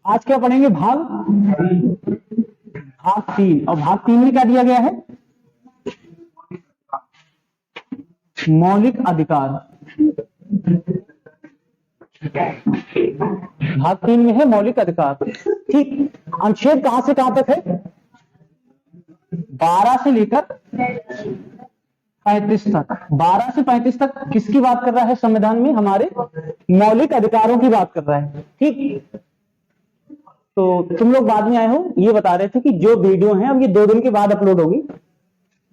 आज क्या पढ़ेंगे? भाग भाग 3। और भाग 3 में क्या दिया गया है? मौलिक अधिकार। भाग 3 में है मौलिक अधिकार। ठीक, अनुच्छेद कहां से कहां तक है? 12 से लेकर 35 तक। 12 से 35 तक किसकी बात कर रहा है संविधान में? हमारे मौलिक अधिकारों की बात कर रहा है। ठीक, तो तुम लोग बाद में आए हो, ये बता रहे थे कि जो वीडियो है अब ये 2 दिन के बाद अपलोड होगी।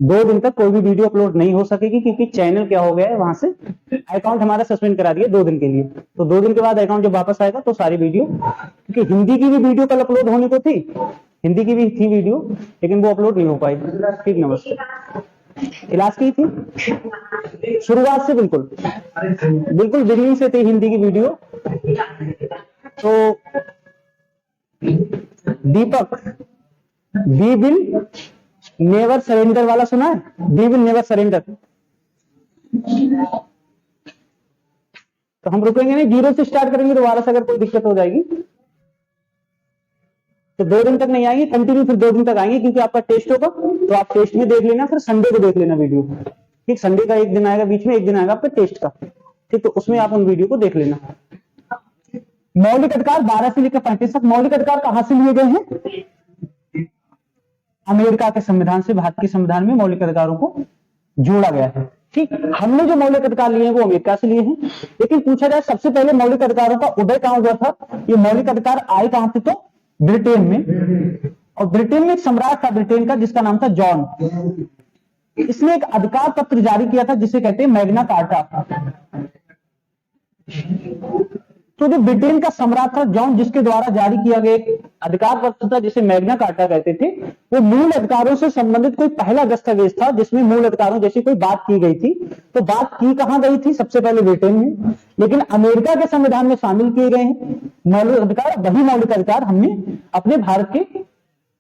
2 दिन तक कोई भी वीडियो अपलोड नहीं हो सकेगी, क्योंकि चैनल क्या हो गया है, वहां से अकाउंट हमारा सस्पेंड करा दिया 2 दिन के लिए। तो 2 दिन के बाद अकाउंट जब वापस आएगा तो सारी वीडियो, क्योंकि हिंदी की भी वीडियो कल अपलोड होने को थी, हिंदी की भी थी वीडियो, लेकिन वो अपलोड नहीं हो पाई। ठीक, नमस्ते। क्लास की थी शुरुआत से, बिल्कुल बिल्कुल बिगनिंग से थी हिंदी की वीडियो। तो Deepak, we will never surrender वाला सुना है? We will never surrender. तो हम रुकेंगे नहीं, 0 से स्टार्ट करेंगे, दोबारा से अगर कोई दिक्कत हो जाएगी तो 2 दिन तक नहीं आएंगे कंटिन्यू, फिर 2 दिन तक आएंगे, क्योंकि आपका टेस्ट होगा। तो आप टेस्ट में देख लेना, फिर संडे को देख लेना वीडियो। ठीक, संडे का एक दिन आएगा बीच में, एक दिन आएगा आपका टेस्ट का। ठीक, तो उसमें आप उन वीडियो को देख लेना। मौलिक अधिकार 12 से लेकर 35 तक। मौलिक अधिकार कहां से लिए गए हैं? अमेरिका के संविधान से भारत के संविधान में मौलिक अधिकारों को जोड़ा गया है। ठीक, हमने जो मौलिक अधिकार लिए हैं वो अमेरिका से लिए हैं। लेकिन पूछा जाए सबसे पहले मौलिक अधिकारों का उदय कहां हुआ था? ये मौलिक अधिकार आए कहां से? तो ब्रिटेन में। और ब्रिटेन में एक सम्राट था ब्रिटेन का, जिसका नाम था जॉन। इसने एक अधिकार पत्र जारी किया था जिसे कहते हैं मैग्ना कार्टा। तो जो ब्रिटेन का सम्राट था जॉन, जिसके द्वारा जारी किया गया एक अधिकार पत्र था जिसे मैग्ना कार्टा कहते थे, वो मूल अधिकारों से संबंधित कोई पहला दस्तावेज था जिसमें मूल अधिकारों जैसी कोई बात की गई थी। तो बात की कहां गई थी? सबसे पहले ब्रिटेन में, लेकिन अमेरिका के संविधान में शामिल किए गए हैं मौलिक अधिकार। वही मौलिक अधिकार हमने अपने भारत के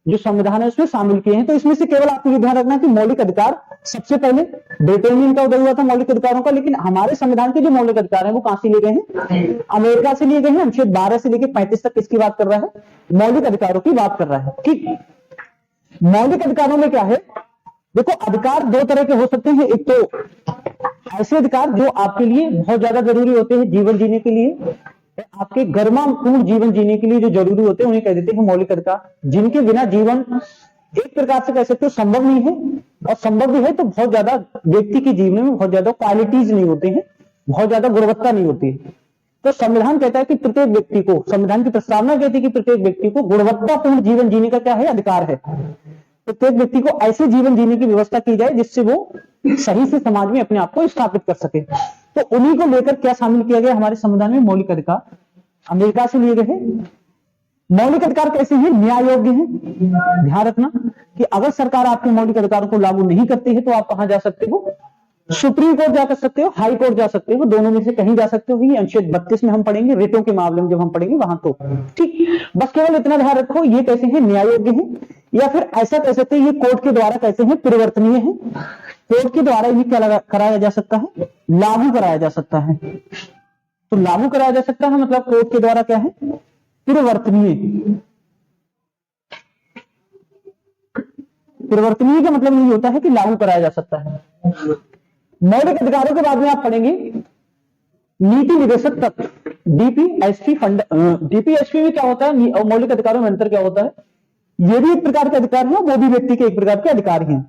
जो संविधान है उसमें शामिल किए हैं। तो इसमें से केवल आपको ये ध्यान रखना है कि मौलिक अधिकार सबसे पहले ब्रिटेन में इनका उदय हुआ था मौलिक अधिकारों का, लेकिन हमारे संविधान के जो मौलिक अधिकार हैं वो कहां से लिए गए हैं? अमेरिका से लिए गए हैं। अनुच्छेद 12 से लेकर 35 तक किसकी बात कर रहा है? मौलिक अधिकारों की बात कर रहा है। ठीक, मौलिक अधिकारों में क्या है? देखो, अधिकार 2 तरह के हो सकते हैं। एक तो ऐसे अधिकार जो आपके लिए बहुत ज्यादा जरूरी होते हैं जीवन जीने के लिए, आपके गर्मापूर्ण जीवन जीने के लिए जो जरूरी होते हैं उन्हें कह देते हैं मौलिक अधिकार, जिनके बिना जीवन एक प्रकार से कह सकते हो संभव नहीं है, और संभव भी है तो बहुत ज्यादा व्यक्ति के जीवन में बहुत ज्यादा क्वालिटीज नहीं होते हैं, बहुत ज्यादा गुणवत्ता नहीं होती है। तो संविधान कहता है कि प्रत्येक व्यक्ति को, संविधान की प्रस्तावना कहती है कि प्रत्येक व्यक्ति को गुणवत्तापूर्ण जीवन जीने का क्या है? अधिकार है। प्रत्येक व्यक्ति को ऐसे जीवन जीने की व्यवस्था की जाए जिससे वो सही से समाज में अपने आप को स्थापित कर सके। तो उन्हीं को लेकर क्या शामिल किया गया हमारे संविधान में? मौलिक अधिकार अमेरिका से लिए गए हैं। मौलिक अधिकार कैसे हैं? न्याय योग्य हैं। ध्यान रखना कि अगर सरकार आपके मौलिक अधिकारों को लागू नहीं करती है तो आप कहां जा सकते हो? सुप्रीम कोर्ट जा सकते हो, हाई कोर्ट जा सकते हो, दोनों में से कहीं जा सकते हो। ये अनुच्छेद 32 में हम पढ़ेंगे, रिटों के मामले में जब हम पढ़ेंगे वहां। तो ठीक, बस केवल इतना ध्यान रखो, ये कैसे हैं? न्याय योग्य हैं, या फिर ऐसा कह सकते हैं ये कोर्ट के द्वारा कैसे हैं? परिवर्तनीय है। कोर्ट के द्वारा इन्हें क्या कराया जा सकता है? लागू कराया जा सकता है। तो लागू कराया जा सकता है मतलब कोर्ट के द्वारा क्या है? परिवर्तनीय। परिवर्तनीय का मतलब यही होता है कि लागू कराया जा सकता है। मौलिक अधिकारों के बाद में आप पढ़ेंगे नीति निर्देशक तत्व, डीपीएसपी फंड। डीपीएसपी में क्या होता है और मौलिक अधिकारों में अंतर क्या होता है? ये भी एक प्रकार के अधिकार है, वो भी व्यक्ति के एक प्रकार के अधिकार हैं,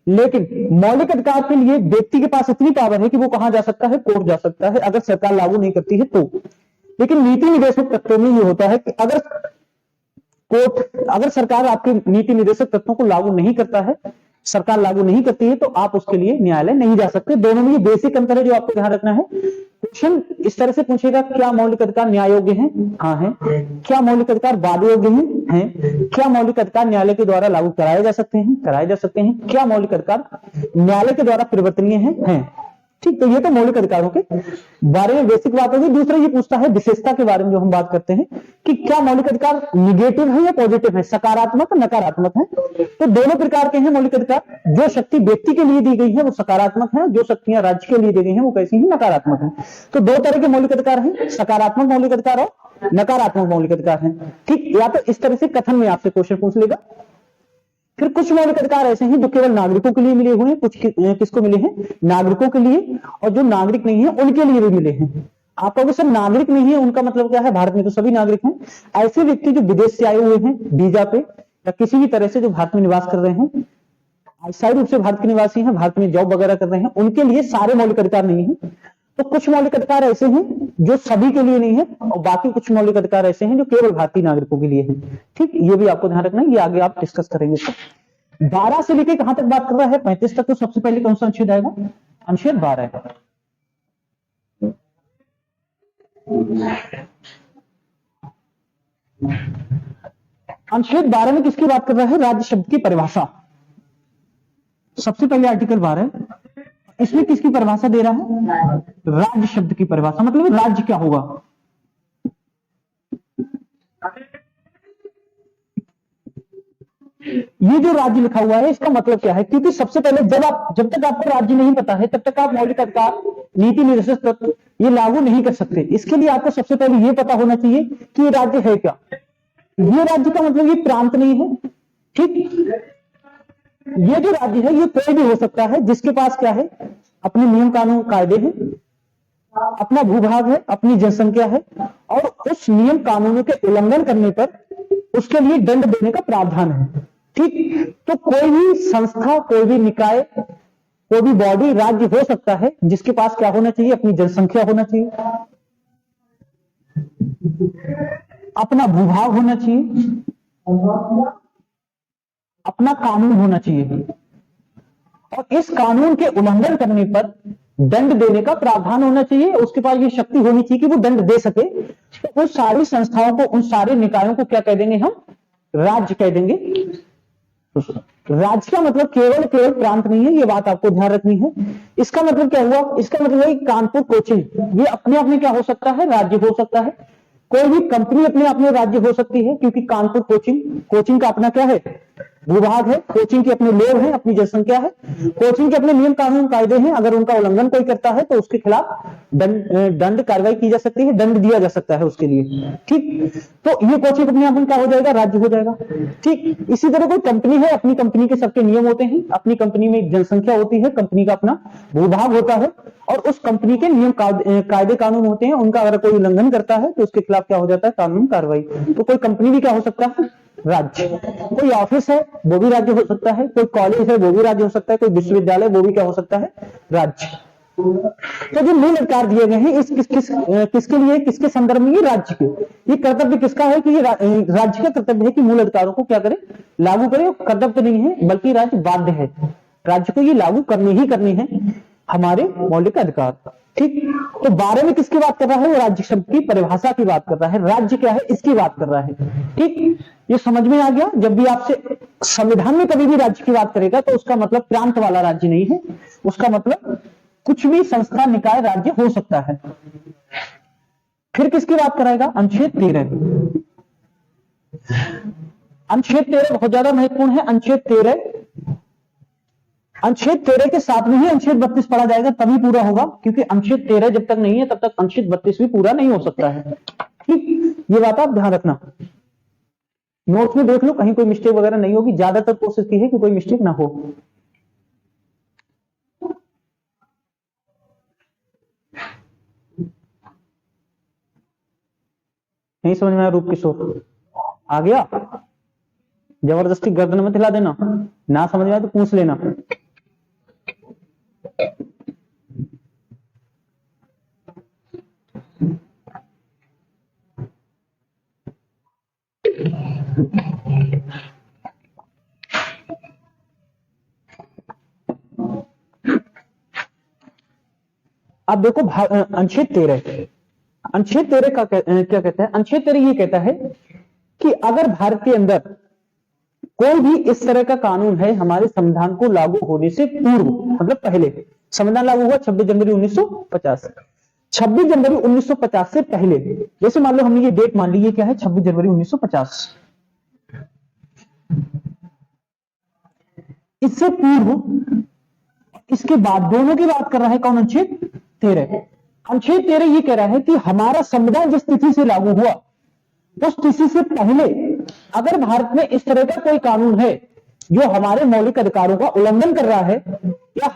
लेकिन मौलिक अधिकार के लिए व्यक्ति के पास इतनी पावर है कि वो कहां जा सकता है? कोर्ट जा सकता है, अगर सरकार लागू नहीं करती है तो। लेकिन नीति निर्देशक तत्वों में ये होता है कि अगर सरकार आपके नीति निर्देशक तत्वों को लागू नहीं करता है, सरकार लागू नहीं करती है, तो आप उसके लिए न्यायालय नहीं जा सकते। दोनों में ये बेसिक अंतर है जो आपको ध्यान रखना है। क्वेश्चन इस तरह से पूछेगा, क्या मौलिक अधिकार न्याय योग्य हैं? हाँ है। क्या मौलिक अधिकार वाद योग्य हैं? हैं। क्या मौलिक अधिकार न्यायालय के द्वारा लागू कराए जा सकते हैं? कराए जा सकते हैं। क्या मौलिक अधिकार न्यायालय के द्वारा परिवर्तनीय हैं? हैं। ठीक, तो ये तो मौलिक अधिकारों के बारे में बेसिक बात होगी। दूसरा ये पूछता है विशेषता के बारे में, जो हम बात करते हैं कि क्या मौलिक अधिकार निगेटिव है या पॉजिटिव है, सकारात्मक नकारात्मक है। तो दोनों प्रकार के हैं मौलिक अधिकार। जो शक्ति व्यक्ति के लिए दी गई है वो सकारात्मक है, जो शक्तियां राज्य के लिए दी गई हैं वो कैसी हैं, नकारात्मक है। तो दो तरह के मौलिक अधिकार हैं, सकारात्मक मौलिक अधिकार और नकारात्मक मौलिक अधिकार हैं। ठीक, या तो इस तरह से कथन में आपसे क्वेश्चन पूछ लेगा। फिर कुछ मौलिक अधिकार ऐसे हैं जो केवल नागरिकों के लिए मिले हुए हैं, कुछ किसको मिले हैं, नागरिकों के लिए, और जो नागरिक नहीं है उनके लिए भी मिले हैं। आप कहोगे सर नागरिक नहीं है उनका मतलब क्या है, भारत में तो सभी नागरिक हैं। ऐसे व्यक्ति जो विदेश से आए हुए हैं वीजा पे या किसी भी तरह से जो भारत में निवास कर रहे हैं, अस्थायी रूप से भारत के निवासी हैं, भारत में जॉब वगैरह कर रहे हैं, उनके लिए सारे मौलिक अधिकार नहीं है। तो कुछ मौलिक अधिकार ऐसे हैं जो सभी के लिए नहीं है, और बाकी कुछ मौलिक अधिकार ऐसे हैं जो केवल भारतीय नागरिकों के लिए हैं। ठीक, ये भी आपको ध्यान रखना है, ये आगे आप डिस्कस करेंगे। 12 से लेके कहां तक बात कर रहा है, 35 तक। तो सबसे पहले कौन सा अनुच्छेद आएगा, अनुच्छेद 12। अनुच्छेद 12 में किसकी बात कर रहा है, राज्य शब्द की परिभाषा। सबसे पहले आर्टिकल 12 इसमें किसकी परिभाषा दे रहा है, राज्य शब्द की परिभाषा। मतलब राज्य क्या होगा। ये जो राज्य लिखा हुआ है इसका मतलब क्या है, क्योंकि सबसे पहले जब तक आपको राज्य नहीं पता है तब तक आप मौलिक अधिकार, नीति निर्देशक तत्व ये लागू नहीं कर सकते। इसके लिए आपको सबसे पहले ये पता होना चाहिए कि ये राज्य है क्या। ये राज्य का मतलब ये प्रांत नहीं है। ठीक, ये जो राज्य है ये कोई भी हो सकता है जिसके पास क्या है, अपने नियम कानून कायदे हैं, अपना भूभाग है, अपनी जनसंख्या है, और उस नियम कानूनों के उल्लंघन करने पर उसके लिए दंड देने का प्रावधान है। ठीक, तो कोई भी संस्था, कोई भी निकाय, कोई भी बॉडी राज्य हो सकता है जिसके पास क्या होना चाहिए, अपनी जनसंख्या होना चाहिए, अपना भूभाग होना चाहिए, अपना कानून होना चाहिए, और इस कानून के उल्लंघन करने पर दंड देने का प्रावधान होना चाहिए। उसके पास ये शक्ति होनी चाहिए कि वो दंड दे सके। तो उन सारी संस्थाओं को, उन सारे निकायों को क्या कह देंगे हम, राज्य कह देंगे। राज्य का मतलब केवल प्रांत नहीं है, ये बात आपको ध्यान रखनी है। इसका मतलब क्या हुआ, इसका मतलब है कानपुर कोचिंग ये अपने आप में क्या हो सकता है, राज्य हो सकता है। कोई भी कंपनी अपने आप में राज्य हो सकती है, क्योंकि कानपुर कोचिंग का अपना क्या है, विभाग है। कोचिंग के अपने लोग हैं, अपनी जनसंख्या है। कोचिंग के अपने नियम कानून कायदे हैं। अगर उनका उल्लंघन कोई करता है तो उसके खिलाफ दंड कार्रवाई की जा सकती है, दंड दिया जा सकता है उसके लिए। ठीक, तो ये कोचिंग अपने आप में क्या हो जाएगा, राज्य हो जाएगा। ठीक, इसी तरह कोई कंपनी है, अपनी कंपनी के सबके नियम होते हैं, अपनी कंपनी में एक जनसंख्या होती है, कंपनी का अपना भूभाग होता है, और उस कंपनी के नियम कायदे कानून होते हैं। उनका अगर कोई उल्लंघन करता है तो उसके खिलाफ क्या हो जाता है, कानून कार्रवाई। तो कोई कंपनी भी क्या हो सकता है, राज्य। कोई ऑफिस है वो भी राज्य हो सकता है, कोई कॉलेज है वो भी राज्य हो सकता है, कोई विश्वविद्यालय वो भी क्या हो सकता है, राज्य। तो जो मूल अधिकार दिए गए हैं किसके लिए, किसके संदर्भ में, ये राज्य के। ये कर्तव्य किसका है कि ये राज्य का कर्तव्य है कि मूल अधिकारों को क्या करे, लागू करे। कर्तव्य नहीं है बल्कि राज्य बाध्य है, राज्य को ये लागू करनी ही करनी है हमारे मौलिक अधिकार। ठीक, तो 12 में किसकी बात कर रहा है, वो राज्य शब्द की परिभाषा की बात कर रहा है। राज्य क्या है इसकी बात कर रहा है। ठीक, ये समझ में आ गया। जब भी आपसे संविधान में कभी भी राज्य की बात करेगा तो उसका मतलब प्रांत वाला राज्य नहीं है, उसका मतलब कुछ भी संस्था निकाय राज्य हो सकता है। फिर किसकी बात कराएगा, अनुच्छेद 13। अनुच्छेद 13 बहुत ज्यादा महत्वपूर्ण है। अनुच्छेद 13 के साथ में ही अनुच्छेद 32 पढ़ा जाएगा, तभी पूरा होगा, क्योंकि अनुच्छेद 13 जब तक नहीं है तब तक अनुच्छेद 32 भी पूरा नहीं हो सकता है। ठीक, ये बात आप ध्यान रखना। नोट्स में देख लो कहीं कोई मिस्टेक वगैरह नहीं होगी, ज्यादातर कोशिश की है कि कोई मिस्टेक ना हो। नहीं समझ में आया, रूप किशोर आ गया, जबरदस्ती गर्दन में हिला देना, ना समझ में आया तो पूछ लेना। अब देखो अनुच्छेद 13, अनुच्छेद 13 का क्या कहता है, अनुच्छेद 13 ये कहता है कि अगर भारत के अंदर कोई भी इस तरह का कानून है हमारे संविधान को लागू होने से पूर्व, मतलब पहले, संविधान लागू हुआ 26 जनवरी 1950। 26 जनवरी 1950 से पहले, जैसे मान लो हमने ये डेट मान ली, ये क्या है 26 जनवरी 1950। इससे पूर्व, इसके बाद दोनों की बात कर रहा है कौन? अनुच्छेद 13। अनुच्छेद 13 ये कह रहा है कि हमारा संविधान जिस तिथि से लागू हुआ उस तिथि से पहले अगर भारत में इस तरह का कोई कानून है जो हमारे मौलिक अधिकारों का उल्लंघन कर रहा है या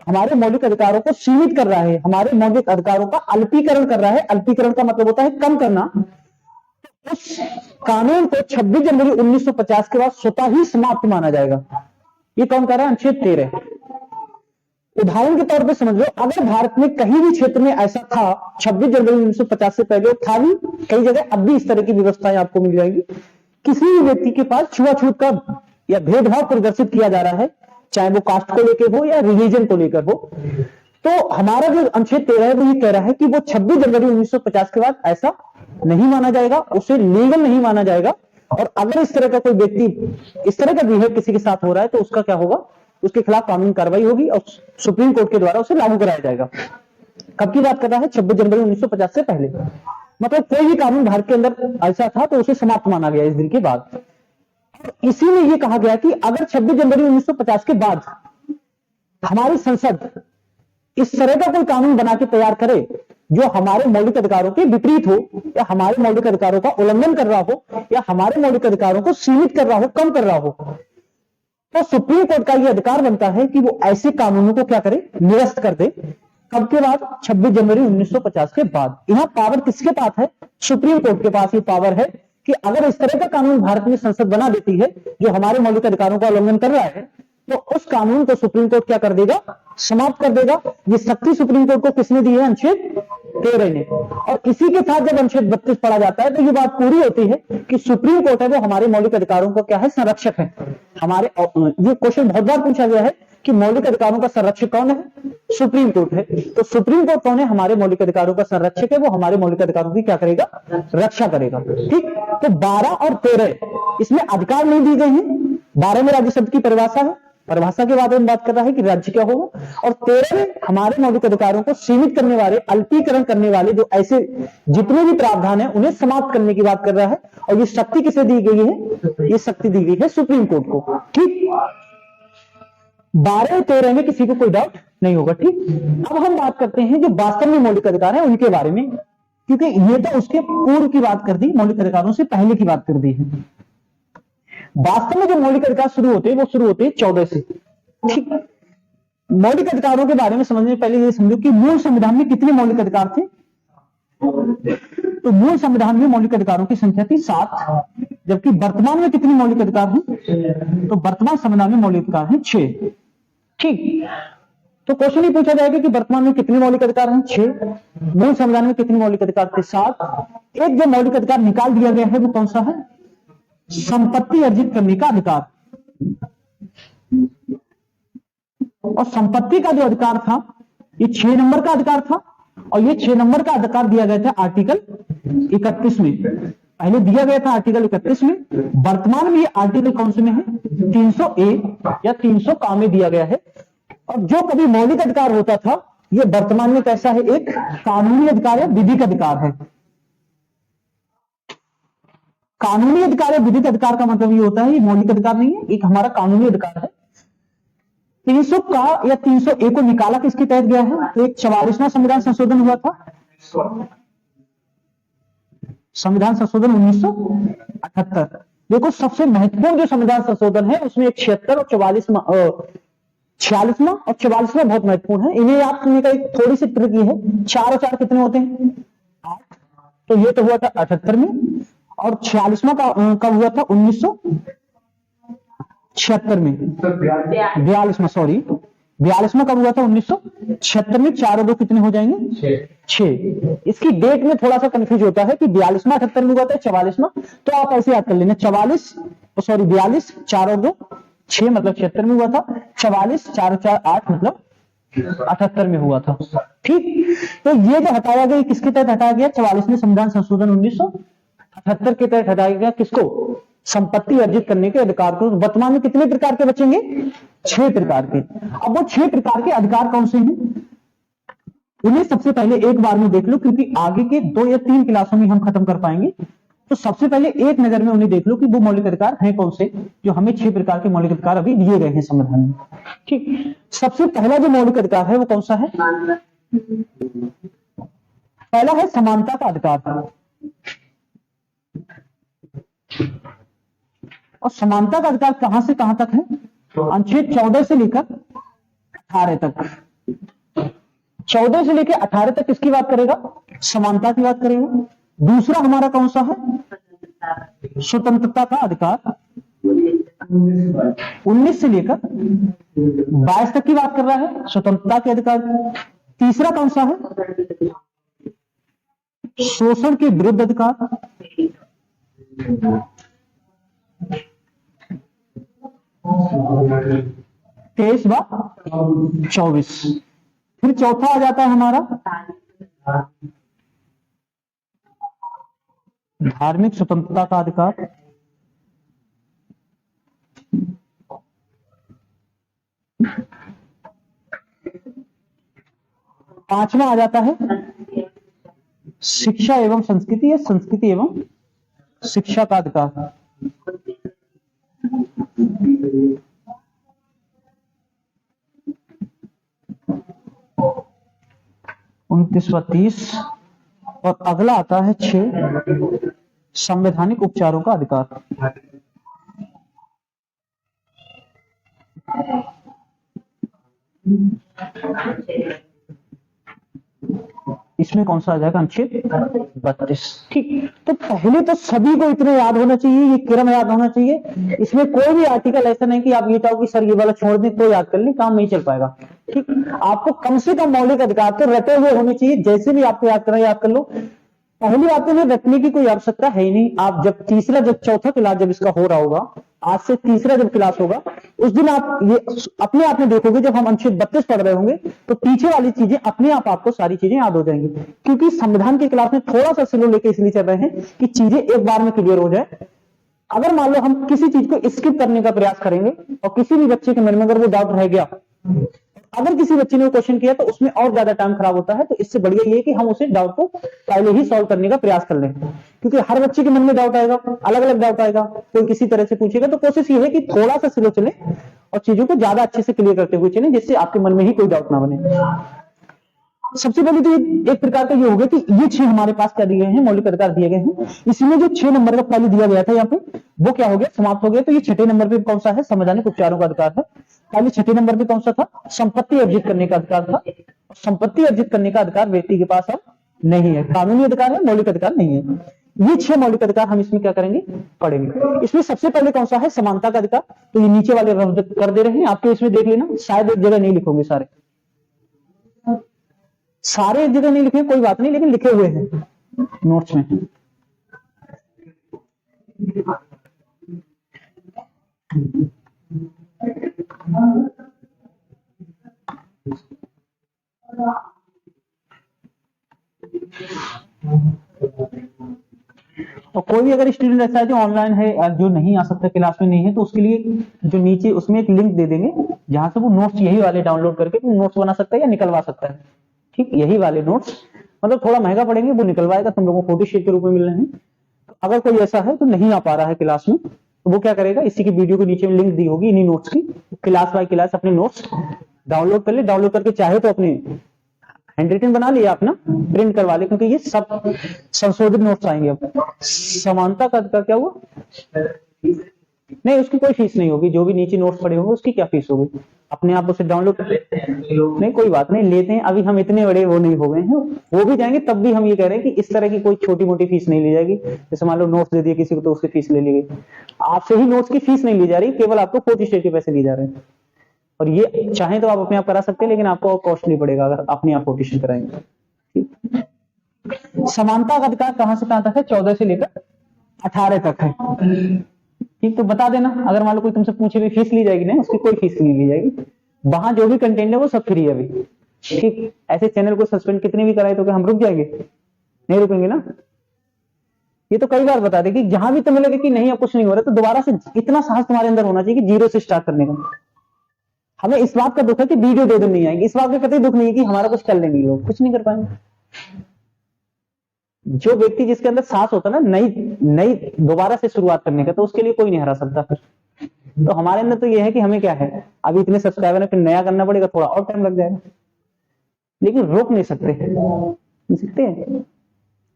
हमारे मौलिक अधिकारों को सीमित कर रहा है, हमारे मौलिक अधिकारों का अल्पीकरण कर रहा है, अल्पीकरण का मतलब होता है कम करना, उस कानून को 26 जनवरी 1950 के बाद स्वतः ही समाप्त माना जाएगा। ये कौन कर रहा है? अनुच्छेद 13। उदाहरण के तौर पे समझ लो, अगर भारत में कहीं भी क्षेत्र में ऐसा था 26 जनवरी 1950 से पहले था भी, कई जगह अब भी इस तरह की व्यवस्थाएं आपको मिल जाएगी, किसी भी व्यक्ति के पास छुआछूत का या भेदभाव प्रदर्शित किया जा रहा है, चाहे वो कास्ट को लेकर हो या रिलीजन को लेकर हो, तो हमारा जो अनुच्छेद 13 है वो ये कह रहा है कि वो 26 जनवरी 1950 के बाद ऐसा नहीं माना जाएगा, उसे लीगल नहीं माना जाएगा। और अगर इस तरह का कोई व्यक्ति इस तरह का बिहेव किसी के साथ हो रहा है तो उसका क्या होगा? उसके खिलाफ कानूनी कार्रवाई होगी और सुप्रीम कोर्ट के द्वारा उसे लागू कराया जाएगा। कब की बात कर रहा है? 26 जनवरी 1950 से पहले। मतलब कोई भी कानून भारत के अंदर ऐसा था तो उसे समाप्त माना गया इस दिन के बाद। इसी में यह कहा गया कि अगर 26 जनवरी 1950 के बाद हमारी संसद इस तरह का कोई कानून बना के तैयार करे जो हमारे मौलिक अधिकारों के विपरीत हो या हमारे मौलिक अधिकारों का उल्लंघन कर रहा हो या हमारे मौलिक अधिकारों को सीमित कर रहा हो, कम कर रहा हो, तो सुप्रीम कोर्ट का यह अधिकार बनता है कि वो ऐसे कानूनों को क्या करे? निरस्त कर दे। कब के बाद? 26 जनवरी 1950 के बाद। यहां पावर किसके पास है? सुप्रीम कोर्ट के पास ये पावर है कि अगर इस तरह का कानून भारत में संसद बना देती है जो हमारे मौलिक अधिकारों का उल्लंघन कर रहा है, तो उस कानून को सुप्रीम कोर्ट क्या कर देगा? समाप्त कर देगा। ये शक्ति सुप्रीम कोर्ट को किसने दी है? अनुच्छेद 13 ने। और इसी के साथ जब अनुच्छेद 32 पढ़ा जाता है तो ये बात पूरी होती है कि सुप्रीम कोर्ट है वो हमारे मौलिक अधिकारों का क्या है? संरक्षक है। हमारे ये क्वेश्चन बहुत बार पूछा गया है कि मौलिक अधिकारों का संरक्षक कौन है? सुप्रीम कोर्ट है। तो सुप्रीम कोर्ट कौन है? हमारे मौलिक अधिकारों का संरक्षक है, वो हमारे मौलिक अधिकारों की क्या करेगा? रक्षा करेगा। ठीक। तो 12 और 13 इसमें अधिकार नहीं दी गए हैं। 12 में राज्य शब्द की परिभाषा है, परिभाषा के बारे में बात कर रहा है कि राज्य क्या होगा, और 13 में हमारे मौलिक अधिकारों को सीमित करने वाले, अल्पीकरण करने वाले जो ऐसे जितने भी प्रावधान है उन्हें समाप्त करने की बात कर रहा है। और ये शक्ति किसे दी गई है? ये शक्ति दी गई है सुप्रीम कोर्ट को। ठीक। 12 और 13 में किसी को कोई डाउट नहीं होगा। ठीक। अब हम बात करते हैं जो वास्तव में मौलिक अधिकार है उनके बारे में, क्योंकि ये तो उसके पूर्व की बात कर दी, मौलिक अधिकारों से पहले की बात कर दी है। वास्तव में जो मौलिक अधिकार शुरू होते हैं वो शुरू होते हैं 14 से। ठीक। मौलिक अधिकारों के बारे में समझने पहले ये समझो कि मूल संविधान में कितने मौलिक अधिकार थे? तो मूल संविधान में मौलिक अधिकारों की संख्या थी 7, जबकि वर्तमान में कितने मौलिक अधिकार हैं? तो वर्तमान संविधान में मौलिक अधिकार हैं 6। ठीक। तो क्वेश्चन ही पूछा जाएगा कि वर्तमान में कितने मौलिक अधिकार हैं? 6। मूल संविधान में कितने मौलिक अधिकार थे? 7। एक जो मौलिक अधिकार निकाल दिया गया है वो कौन सा है? संपत्ति अर्जित करने का अधिकार। और संपत्ति का जो अधिकार था ये 6 नंबर का अधिकार था, और ये 6 नंबर का अधिकार दिया गया था आर्टिकल 31 में। पहले दिया गया था आर्टिकल 31 में, वर्तमान में ये आर्टिकल कौन से में है? 300A या 300 का में दिया गया है। और जो कभी मौलिक अधिकार होता था ये वर्तमान में कैसा है? एक कानूनी अधिकार है, विधिक अधिकार है। कानूनी अधिकार है, विधिक अधिकार का मतलब ये होता है ये मौलिक अधिकार नहीं है, एक हमारा कानूनी अधिकार है। 300 का या 300A को निकाला किसके तहत गया है? तो एक 44वां संविधान संशोधन हुआ था, संविधान संशोधन 1978। देखो सबसे महत्वपूर्ण जो संविधान संशोधन है उसमें एक 76 और 46वां और 44वां बहुत महत्वपूर्ण है। इन्हें याद करने का एक थोड़ी सी ट्रिक ये है, 4 और 4 कितने होते हैं? 8। तो ये तो हुआ था 78 में, और 46वां का कब हुआ था? 1976 में। 42वां, सॉरी 42वां कब हुआ था? 1976 में। 4 और 2 कितने हो जाएंगे? 6। इसकी डेट में थोड़ा सा कंफ्यूज होता है कि 42वां 78 में हुआ था, 44वां, तो आप ऐसे याद कर लेना 42 42, 4 और 2 6 मतलब 76 में हुआ था, 44 4 और 4 8 मतलब 78 में हुआ था। ठीक। तो ये जो हटाया गया किसके तहत हटाया गया? 44वें संविधान संशोधन 1978 के तहत हटाया गया। किसको? संपत्ति अर्जित करने के अधिकार को। वर्तमान में कितने प्रकार के बचेंगे? 6 प्रकार के। अब वो 6 प्रकार के अधिकार कौन से हैं, उन्हें सबसे पहले एक बार में देख लो, क्योंकि आगे के 2 या 3 क्लासों में हम खत्म कर पाएंगे। तो सबसे पहले एक नजर में उन्हें देख लो कि वो मौलिक अधिकार हैं कौन से, जो हमें 6 प्रकार के मौलिक अधिकार अभी दिए गए हैं संविधान में। ठीक, सबसे पहला जो मौलिक अधिकार है वो कौन सा है? पहला है समानता का अधिकार। और समानता का अधिकार कहां से कहां तक है? अनुच्छेद 14 से लेकर 18 तक। 14 से लेकर 18 तक किसकी बात करेगा? समानता की बात करेगा। दूसरा हमारा कौन सा है? स्वतंत्रता का अधिकार। 19 से लेकर 22 तक की बात कर रहा है, स्वतंत्रता के अधिकार। तीसरा कौन सा है? शोषण के विरुद्ध अधिकार। 23 व 24। फिर चौथा आ जाता है हमारा धार्मिक स्वतंत्रता का अधिकार। पांचवा आ जाता है शिक्षा एवं संस्कृति या संस्कृति एवं शिक्षा का अधिकार। 29 व 30। और अगला आता है 6 संवैधानिक उपचारों का अधिकार। इसमें कौन सा आ जाएगा? अनुच्छेद 32। ठीक, तो पहले तो सभी को इतने याद होना चाहिए, ये क्रम याद होना चाहिए। इसमें कोई भी आर्टिकल ऐसा नहीं कि आप ये चाहो कि सर ये वाला छोड़ दें तो याद कर लें, काम नहीं चल पाएगा। ठीक, आपको कम से कम मौलिक अधिकार तो रटे हुए होने चाहिए। जैसे भी आपको याद करना याद कर लो। पहली बात तो रटने की कोई आवश्यकता है ही नहीं। आप जब तीसरा जब चौथा क्लास जब इसका हो रहा होगा, आज से तीसरा जब क्लास होगा, उस दिन आप ये अपने आप में देखोगे, जब हम अनुच्छेद 32 पढ़ रहे होंगे तो पीछे वाली चीजें अपने आप आपको सारी चीजें याद हो जाएंगी। क्योंकि संविधान की क्लास में थोड़ा सा स्लो लेके इसलिए चल रहे हैं कि चीजें एक बार में क्लियर हो जाए। अगर मान लो हम किसी चीज को स्किप करने का प्रयास करेंगे और किसी भी बच्चे के मन में अगर वो डाउट रह गया, अगर किसी बच्चे ने वो क्वेश्चन किया तो उसमें और ज्यादा टाइम खराब होता है। तो इससे बढ़िया ये कि हम उसे डाउट को पहले ही सॉल्व करने का प्रयास कर लें, क्योंकि हर बच्चे के मन में डाउट आएगा, अलग अलग डाउट आएगा, कोई किसी तरह से पूछेगा। तो कोशिश ये है कि थोड़ा सा स्लो चले और चीजों को ज्यादा अच्छे से क्लियर करते हुए चले, जिससे आपके मन में ही कोई डाउट ना बने। सबसे पहले तो एक प्रकार का ये हो गया कि ये 6 हमारे पास क्या दिए गए हैं, मौलिक अधिकार दिए गए हैं। इसमें जो 6 नंबर का पहले दिया गया था यहाँ पे, वो क्या हो गया? समाप्त हो गया। तो ये 6ठे नंबर पे कौन सा है? संवैधानिक उपचारों का अधिकार है। पहले 6ठे नंबर पे कौन सा था? संपत्ति अर्जित करने का अधिकार था। संपत्ति अर्जित करने का अधिकार व्यक्ति के पास अब नहीं है। कानूनी अधिकार है, मौलिक अधिकार नहीं है। ये 6 मौलिक अधिकार हम इसमें क्या करेंगे? पढ़ेंगे। इसमें सबसे पहले कौन सा है? समानता का अधिकार। तो ये नीचे वाले रद्द कर दे रहे हैं आपको, इसमें देख लेना। शायद एक जगह नहीं लिखोगे, सारे एक जगह नहीं लिखे, कोई बात नहीं, लेकिन लिखे हुए हैं नोट्स में। और कोई भी अगर स्टूडेंट ऐसा है जो ऑनलाइन है, जो नहीं आ सकता, क्लास में नहीं है, तो उसके लिए जो नीचे उसमें एक लिंक दे देंगे जहां से वो नोट्स यही वाले डाउनलोड करके नोट्स बना सकता है या निकलवा सकता है। ठीक, यही वाले नोट्स, मतलब थोड़ा महंगा पड़ेंगे, वो निकलवाएगा, तुम लोगों को फोटो शीट के रूप में मिल रहे हैं। तो अगर कोई ऐसा है तो नहीं आ पा रहा है क्लास में, तो वो क्या करेगा? इसी की वीडियो के नीचे में लिंक दी होगी इन्हीं नोट्स की, क्लास बाय क्लास अपने नोट्स डाउनलोड कर ले। डाउनलोड करके चाहे तो अपने हैंड रिटन बना लिया, अपना प्रिंट करवा ले, क्योंकि ये सब संशोधित नोट्स आएंगे। अब समानता का अधिकार क्या हुआ? नहीं, उसकी कोई फीस नहीं होगी। जो भी नीचे नोट्स पड़े होंगे उसकी क्या फीस होगी? अपने आप उसे डाउनलोड कर लेते हैं। नहीं, कोई बात नहीं, लेते हैं। अभी हम इतने बड़े वो नहीं हो गए हैं, वो भी जाएंगे, तब भी हम ये कह रहे हैं कि इस तरह की कोई छोटी मोटी फीस नहीं ली जाएगी। जैसे मान लो नोट्स दे दिए किसी को तो उसकी फीस ले ली गई। आपसे ही नोट्स की फीस नहीं ली जा रही, केवल आपको फोटो स्टेट के पैसे लिए जा रहे हैं। और ये चाहे तो आप अपने आप करा सकते हैं, लेकिन आपको कॉस्टली पड़ेगा अगर अपने आप फोटो स्टेट कराएंगे। समानता का अधिकार कहां से कहां तक है? 14 से लेकर 18 तक है। ठीक, तो बता देना, अगर मान लो कोई तुमसे पूछे भी फीस ली जाएगी? नहीं, उसकी कोई फीस नहीं ली जाएगी। वहां जो भी कंटेंट है वो सब फ्री है अभी। ठीक, ऐसे चैनल को सस्पेंड कितने भी कराए तो क्या हम रुक जाएंगे? नहीं रुकेंगे ना। ये तो कई बार बता दे कि जहां भी तुम्हें लगे कि नहीं अब कुछ नहीं हो रहा, तो दोबारा से इतना साहस तुम्हारे अंदर होना चाहिए कि जीरो से स्टार्ट करने का। हमें इस बात का दुख है कि वीडियो 2 दिन नहीं आएगी, इस बात का कतई दुख नहीं है कि हमारा कुछ कर लेंगे लोग, कुछ नहीं कर पाएंगे। जो व्यक्ति जिसके अंदर साहस होता है ना नई नई दोबारा से शुरुआत करने का, तो उसके लिए कोई नहीं हरा सकता फिर। तो हमारे अंदर तो यह है कि हमें क्या है, अभी इतने सब्सक्राइबर है, फिर नया करना पड़ेगा, थोड़ा और टाइम लग जाएगा, लेकिन रोक नहीं सकते हैं,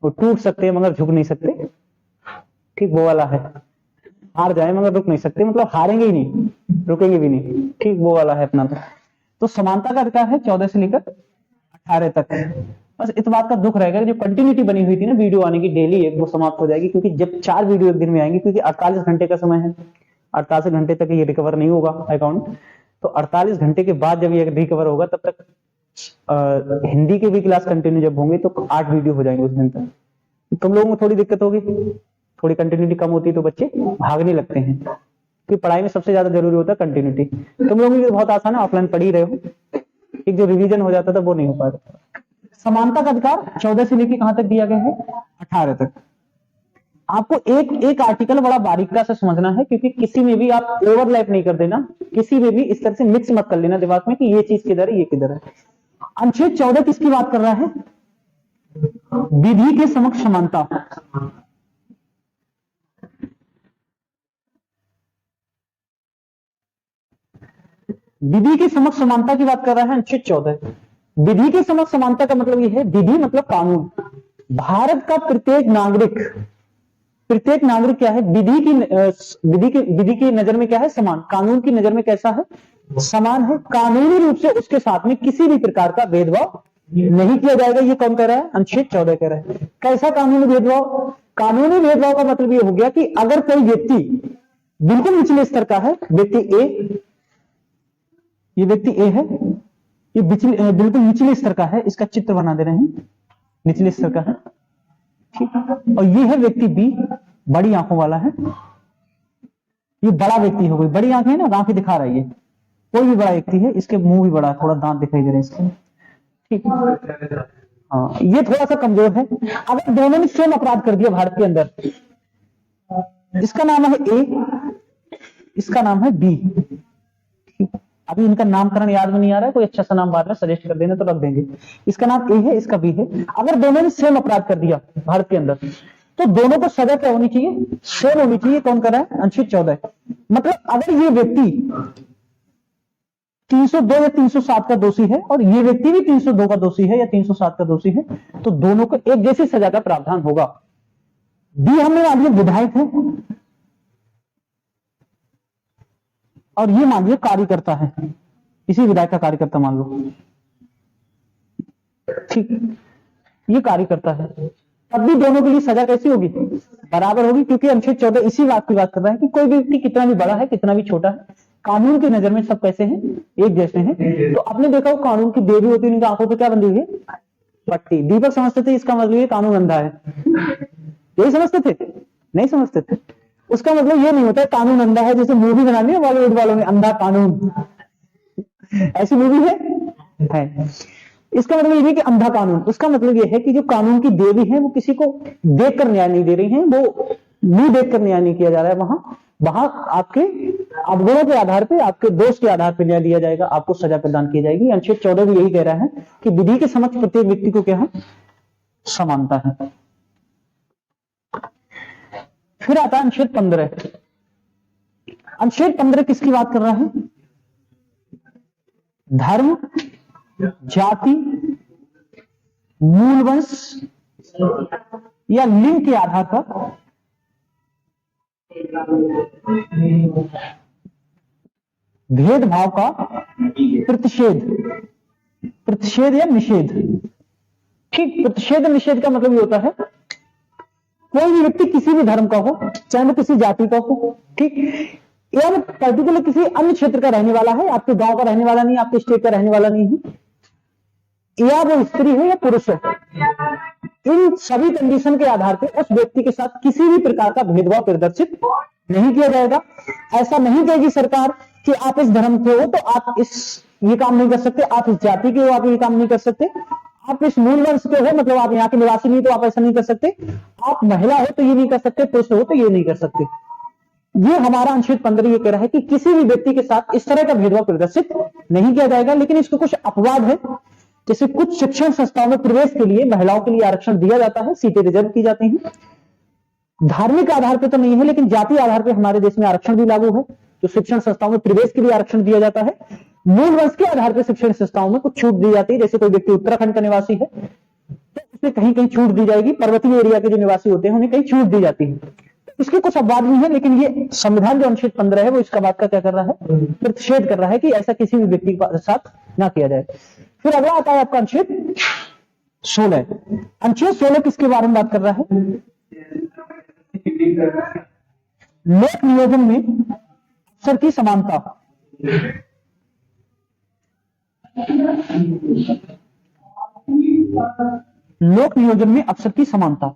वो टूट सकते हैं मगर झुक नहीं सकते। ठीक वो वाला है, हार जाए मगर रुक नहीं सकते, मतलब हारेंगे ही नहीं, रुकेंगे भी नहीं। ठीक वो वाला है अपना। तो समानता का अधिकार है 14 से लेकर 18 तक। बस इस बात का दुख रहेगा जो कंटिन्यूटी बनी हुई थी ना वीडियो आने की डेली एक, वो समाप्त हो जाएगी, क्योंकि जब 4 वीडियो एक दिन में आएंगी, क्योंकि 48 घंटे का समय है, 48 घंटे तक ये रिकवर नहीं होगा अकाउंट। तो 48 घंटे के बाद जब ये रिकवर होगा, तब तक हिंदी के भी क्लास कंटिन्यू जब होंगे तो 8 वीडियो हो जाएंगे उस दिन तक। तुम लोगों में थोड़ी दिक्कत होगी, थोड़ी कंटिन्यूटी कम होती है तो बच्चे भागने लगते हैं, क्योंकि पढ़ाई में सबसे ज्यादा जरूरी होता है कंटिन्यूटी। तुम लोगों के बहुत आसान है, ऑफलाइन पढ़ ही रहे हो, एक जो रिवीजन हो जाता था वो नहीं हो पाता। समानता का अधिकार 14 से लेकर कहां तक दिया गया है, 18 तक। आपको एक एक आर्टिकल बड़ा बारीकता से समझना है, क्योंकि किसी में भी आप ओवरलैप नहीं कर देना, किसी में भी इस तरह से मिक्स मत कर लेना दिमाग में कि ये चीज किधर है ये किधर है। अनुच्छेद 14 किसकी बात कर रहा है, विधि के समक्ष समानता। विधि के समक्ष समानता की बात कर रहा है अनुच्छेद 14। विधि के समक्ष समानता का मतलब यह है, विधि मतलब कानून। भारत का प्रत्येक नागरिक क्या है, विधि की नजर में क्या है, समान। कानून की नजर में कैसा है, समान है। कानूनी रूप से उसके साथ में किसी भी प्रकार का भेदभाव नहीं किया जाएगा। ये कौन कह रहा है, अनुच्छेद 14 कह रहा है। कैसा कानूनी भेदभाव, कानूनी भेदभाव का मतलब ये हो गया कि अगर कोई व्यक्ति बिल्कुल निचले स्तर का है, व्यक्ति ए, ये व्यक्ति ए है, ये बिल्कुल निचले स्तर का है, इसका चित्र बना दे रहे हैं, निचले स्तर का है, ठीक है। और ये है व्यक्ति बी, बड़ी आंखों वाला है, ये बड़ा व्यक्ति हो गई, बड़ी आंखें है ना, आंखें दिखा रहा है, ये कोई भी बड़ा व्यक्ति है, इसके मुंह भी बड़ा, थोड़ा दांत दिखाई दे रहे हैं इसके, ठीक है। हाँ, ये थोड़ा सा कमजोर है। अगर दोनों ने सेम अपराध कर दिया भारत के अंदर, इसका नाम है ए, इसका नाम है बी। अभी इनका नामकरण याद में नहीं आ रहा है, कोई अच्छा सा नाम बाद में सजेस्ट कर देना तो रख देंगे। इसका नाम ए है, इसका बी है। अगर दोनों ने सेम अपराध कर दिया भारत के अंदर, तो दोनों को सजा क्या होनी चाहिए, सेम होनी चाहिए। कौन कर रहा है, अनुच्छेद 14। मतलब अगर ये व्यक्ति 302 या 307 का दोषी है और ये व्यक्ति भी 302 का दोषी है या 307 का दोषी है, तो दोनों को एक जैसी सजा का प्रावधान होगा। बी हमने मान लिया विधायक है और ये मान लिया कार्यकर्ता है, इसी विधायक का कार्यकर्ता मान लो, ठीक, ये कार्यकर्ता है, तब भी दोनों के लिए सजा कैसी होगी, बराबर होगी। क्योंकि अनुच्छेद 14 इसी बात की बात कर रहा है कि कोई व्यक्ति कितना भी बड़ा है, कितना भी छोटा है, कानून की नजर में सब कैसे हैं, एक जैसे हैं। तो आपने देखा वो कानून की देवी होती है, उनकी आंखों पे क्या बंधी हुई है, पट्टी। दीपक समझते थे इसका मतलब ये कानून अंधा है, यही समझते थे, नहीं समझते थे। उसका मतलब ये नहीं होता है कानून अंधा है, जैसे मूवी बना ली बॉलीवुड वालों ने, अंधा कानून, ऐसी मूवी है। इसका मतलब ये नहीं कि अंधा कानून, उसका मतलब ये है कि जो कानून की देवी है वो किसी को देखकर न्याय नहीं दे रही है, वो मुंह देखकर न्याय नहीं किया जा रहा है। वहां आपके अवगुणों के आधार पे, आपके दोष के आधार पर न्याय दिया जाएगा, आपको सजा प्रदान की जाएगी। अनुच्छेद 14 भी यही कह रहा है कि विधि के समक्ष प्रत्येक व्यक्ति को क्या है, समानता है। फिर आता है अनुच्छेद 15। अनुच्छेद 15 किसकी बात कर रहा है, धर्म, जाति, मूल वंश या लिंग के आधार पर भेदभाव का प्रतिषेध या निषेध। ठीक, प्रतिषेध निषेध का मतलब ये होता है कोई भी व्यक्ति किसी भी धर्म का हो, चाहे वो किसी जाति का हो, ठीक, या वो पर्टिकुलर किसी अन्य क्षेत्र का रहने वाला है, आपके गांव का रहने वाला नहीं, आपके स्टेट का रहने वाला नहीं है, या वो स्त्री है या पुरुष है, इन सभी कंडीशन के आधार पर उस व्यक्ति के साथ किसी भी प्रकार का भेदभाव प्रदर्शित नहीं किया जाएगा। ऐसा नहीं कहेगी सरकार कि आप इस धर्म के हो तो आप ये काम नहीं कर सकते, आप इस जाति के हो आप ये काम नहीं कर सकते, आप इस मूल वंश के हो, मतलब आप यहाँ के निवासी नहीं तो आप ऐसा नहीं कर सकते, आप महिला हो तो ये नहीं कर सकते, पुरुष हो तो ये नहीं कर सकते। ये हमारा अनुच्छेद 15 ये कह रहा है कि किसी भी व्यक्ति के साथ इस तरह का भेदभाव प्रदर्शित नहीं किया जाएगा। लेकिन इसके कुछ अपवाद है, जैसे कुछ शिक्षण संस्थाओं में प्रवेश के लिए महिलाओं के लिए आरक्षण दिया जाता है, सीटें रिजर्व की जाती हैं। धार्मिक आधार पर तो नहीं है, लेकिन जाति आधार पर हमारे देश में आरक्षण भी लागू है, तो शिक्षण संस्थाओं में प्रवेश के लिए आरक्षण दिया जाता है। मूल वंश के आधार पर शिक्षण संस्थाओं में कुछ छूट दी जाती है, जैसे कोई व्यक्ति उत्तराखंड का निवासी है तो उसमें कहीं कहीं छूट दी जाएगी, पर्वतीय एरिया के जो निवासी होते हैं उन्हें कहीं छूट दी जाती है। इसके कुछ अपवाद भी है, लेकिन ये संविधान जो अनुच्छेद 15 है वो इसका बात का क्या कर रहा है, प्रतिषेध कर रहा है कि ऐसा किसी भी व्यक्ति के साथ ना किया जाए। फिर अगला आता है आपका अनुच्छेद 16। अनुच्छेद 16 किसके बारे में बात कर रहा है? लोक नियोजन में अफसर की समानता। लोक नियोजन में अफसर की समानता।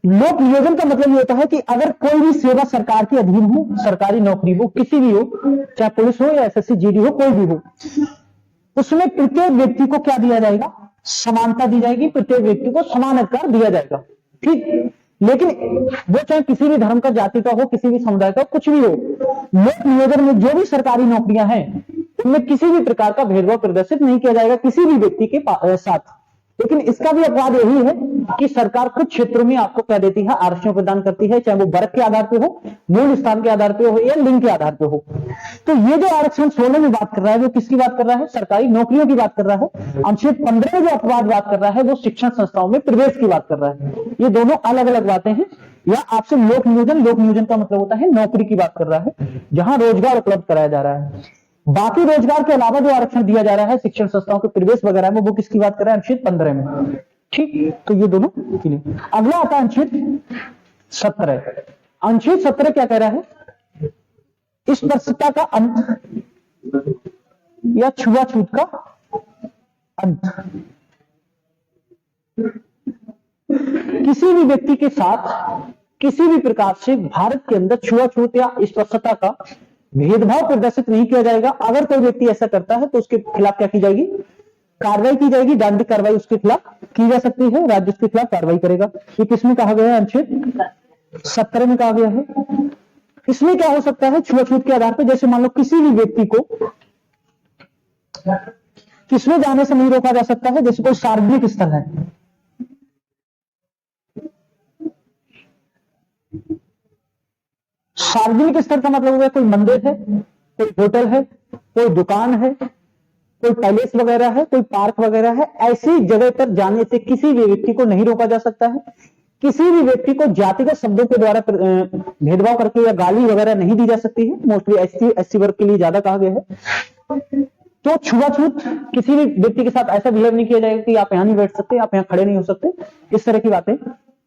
लोक नियोजन का मतलब ये होता है कि अगर कोई भी सेवा सरकार के अधीन हो, सरकारी नौकरी हो, किसी भी हो, चाहे पुलिस हो या एसएससी जीडी हो, कोई भी हो, उसमें प्रत्येक व्यक्ति को क्या दिया जाएगा? समानता दी जाएगी, प्रत्येक व्यक्ति को समान अधिकार दिया जाएगा। ठीक, लेकिन वो चाहे किसी भी धर्म का, जाति का हो, किसी भी समुदाय का, कुछ भी हो, लोक नियोजन में जो भी सरकारी नौकरियां हैं उनमें किसी भी प्रकार का भेदभाव प्रदर्शित नहीं किया जाएगा किसी भी व्यक्ति के साथ। लेकिन इसका भी अपवाद यही है कि सरकार कुछ क्षेत्रों में आपको क्या देती है? आरक्षण प्रदान करती है, चाहे वो वर्ग के आधार पे हो, मूल स्थान के आधार पे हो या लिंग के आधार पे हो। तो ये जो आरक्षण 16 में बात कर रहा है वो किसकी बात कर रहा है? सरकारी नौकरियों की बात कर रहा है। अनुच्छेद 15 में जो अपवाद बात कर रहा है वो शिक्षण संस्थाओं में प्रवेश की बात कर रहा है। ये दोनों अलग अलग बातें हैं। या आपसे लोक नियोजन का मतलब होता है नौकरी की बात कर रहा है, जहां रोजगार उपलब्ध कराया जा रहा है। बाकी रोजगार के अलावा जो आरक्षण दिया जा रहा है शिक्षण संस्थाओं के प्रवेश वगैरह में, वो किसकी बात कर रहा है? अनुच्छेद 15 में। ठीक, तो ये दोनों क्लियर। अगला आता है अनुच्छेद 17। अनुच्छेद 17 क्या कह रहा है? स्पर्शता का अंत या छुआछूत का अंत। किसी भी व्यक्ति के साथ किसी भी प्रकार से भारत के अंदर छुआछूत या स्पर्शता का भेदभाव प्रदर्शित नहीं किया जाएगा। अगर कोई व्यक्ति ऐसा करता है तो उसके खिलाफ क्या की जाएगी? कार्रवाई की जाएगी, दंडित कार्रवाई उसके खिलाफ की जा सकती है, राज्य उसके खिलाफ कार्रवाई करेगा। ये किसमें कहा गया है? अनुच्छेद 17 में कहा गया है। इसमें क्या हो सकता है? छुआछूत के आधार पर, जैसे मान लो किसी भी व्यक्ति को किसमें जाने से नहीं रोका जा सकता है, जैसे कोई सार्वजनिक स्थल है, सार्वजनिक स्तर का मतलब हुआ कोई मंदिर है, कोई होटल है, कोई दुकान है, कोई पैलेस वगैरह है, कोई पार्क वगैरह है। ऐसी जगह पर जाने से किसी भी व्यक्ति को नहीं रोका जा सकता है। किसी भी व्यक्ति को जातिगत शब्दों के द्वारा भेदभाव करके या गाली वगैरह नहीं दी जा सकती है। मोस्टली एससी वर्ग के लिए ज्यादा कहा गया है। तो छुआछूत किसी भी व्यक्ति के साथ ऐसा बिहेव नहीं किया जाएगा कि आप यहाँ नहीं बैठ सकते, आप यहाँ खड़े नहीं हो सकते, इस तरह की बातें।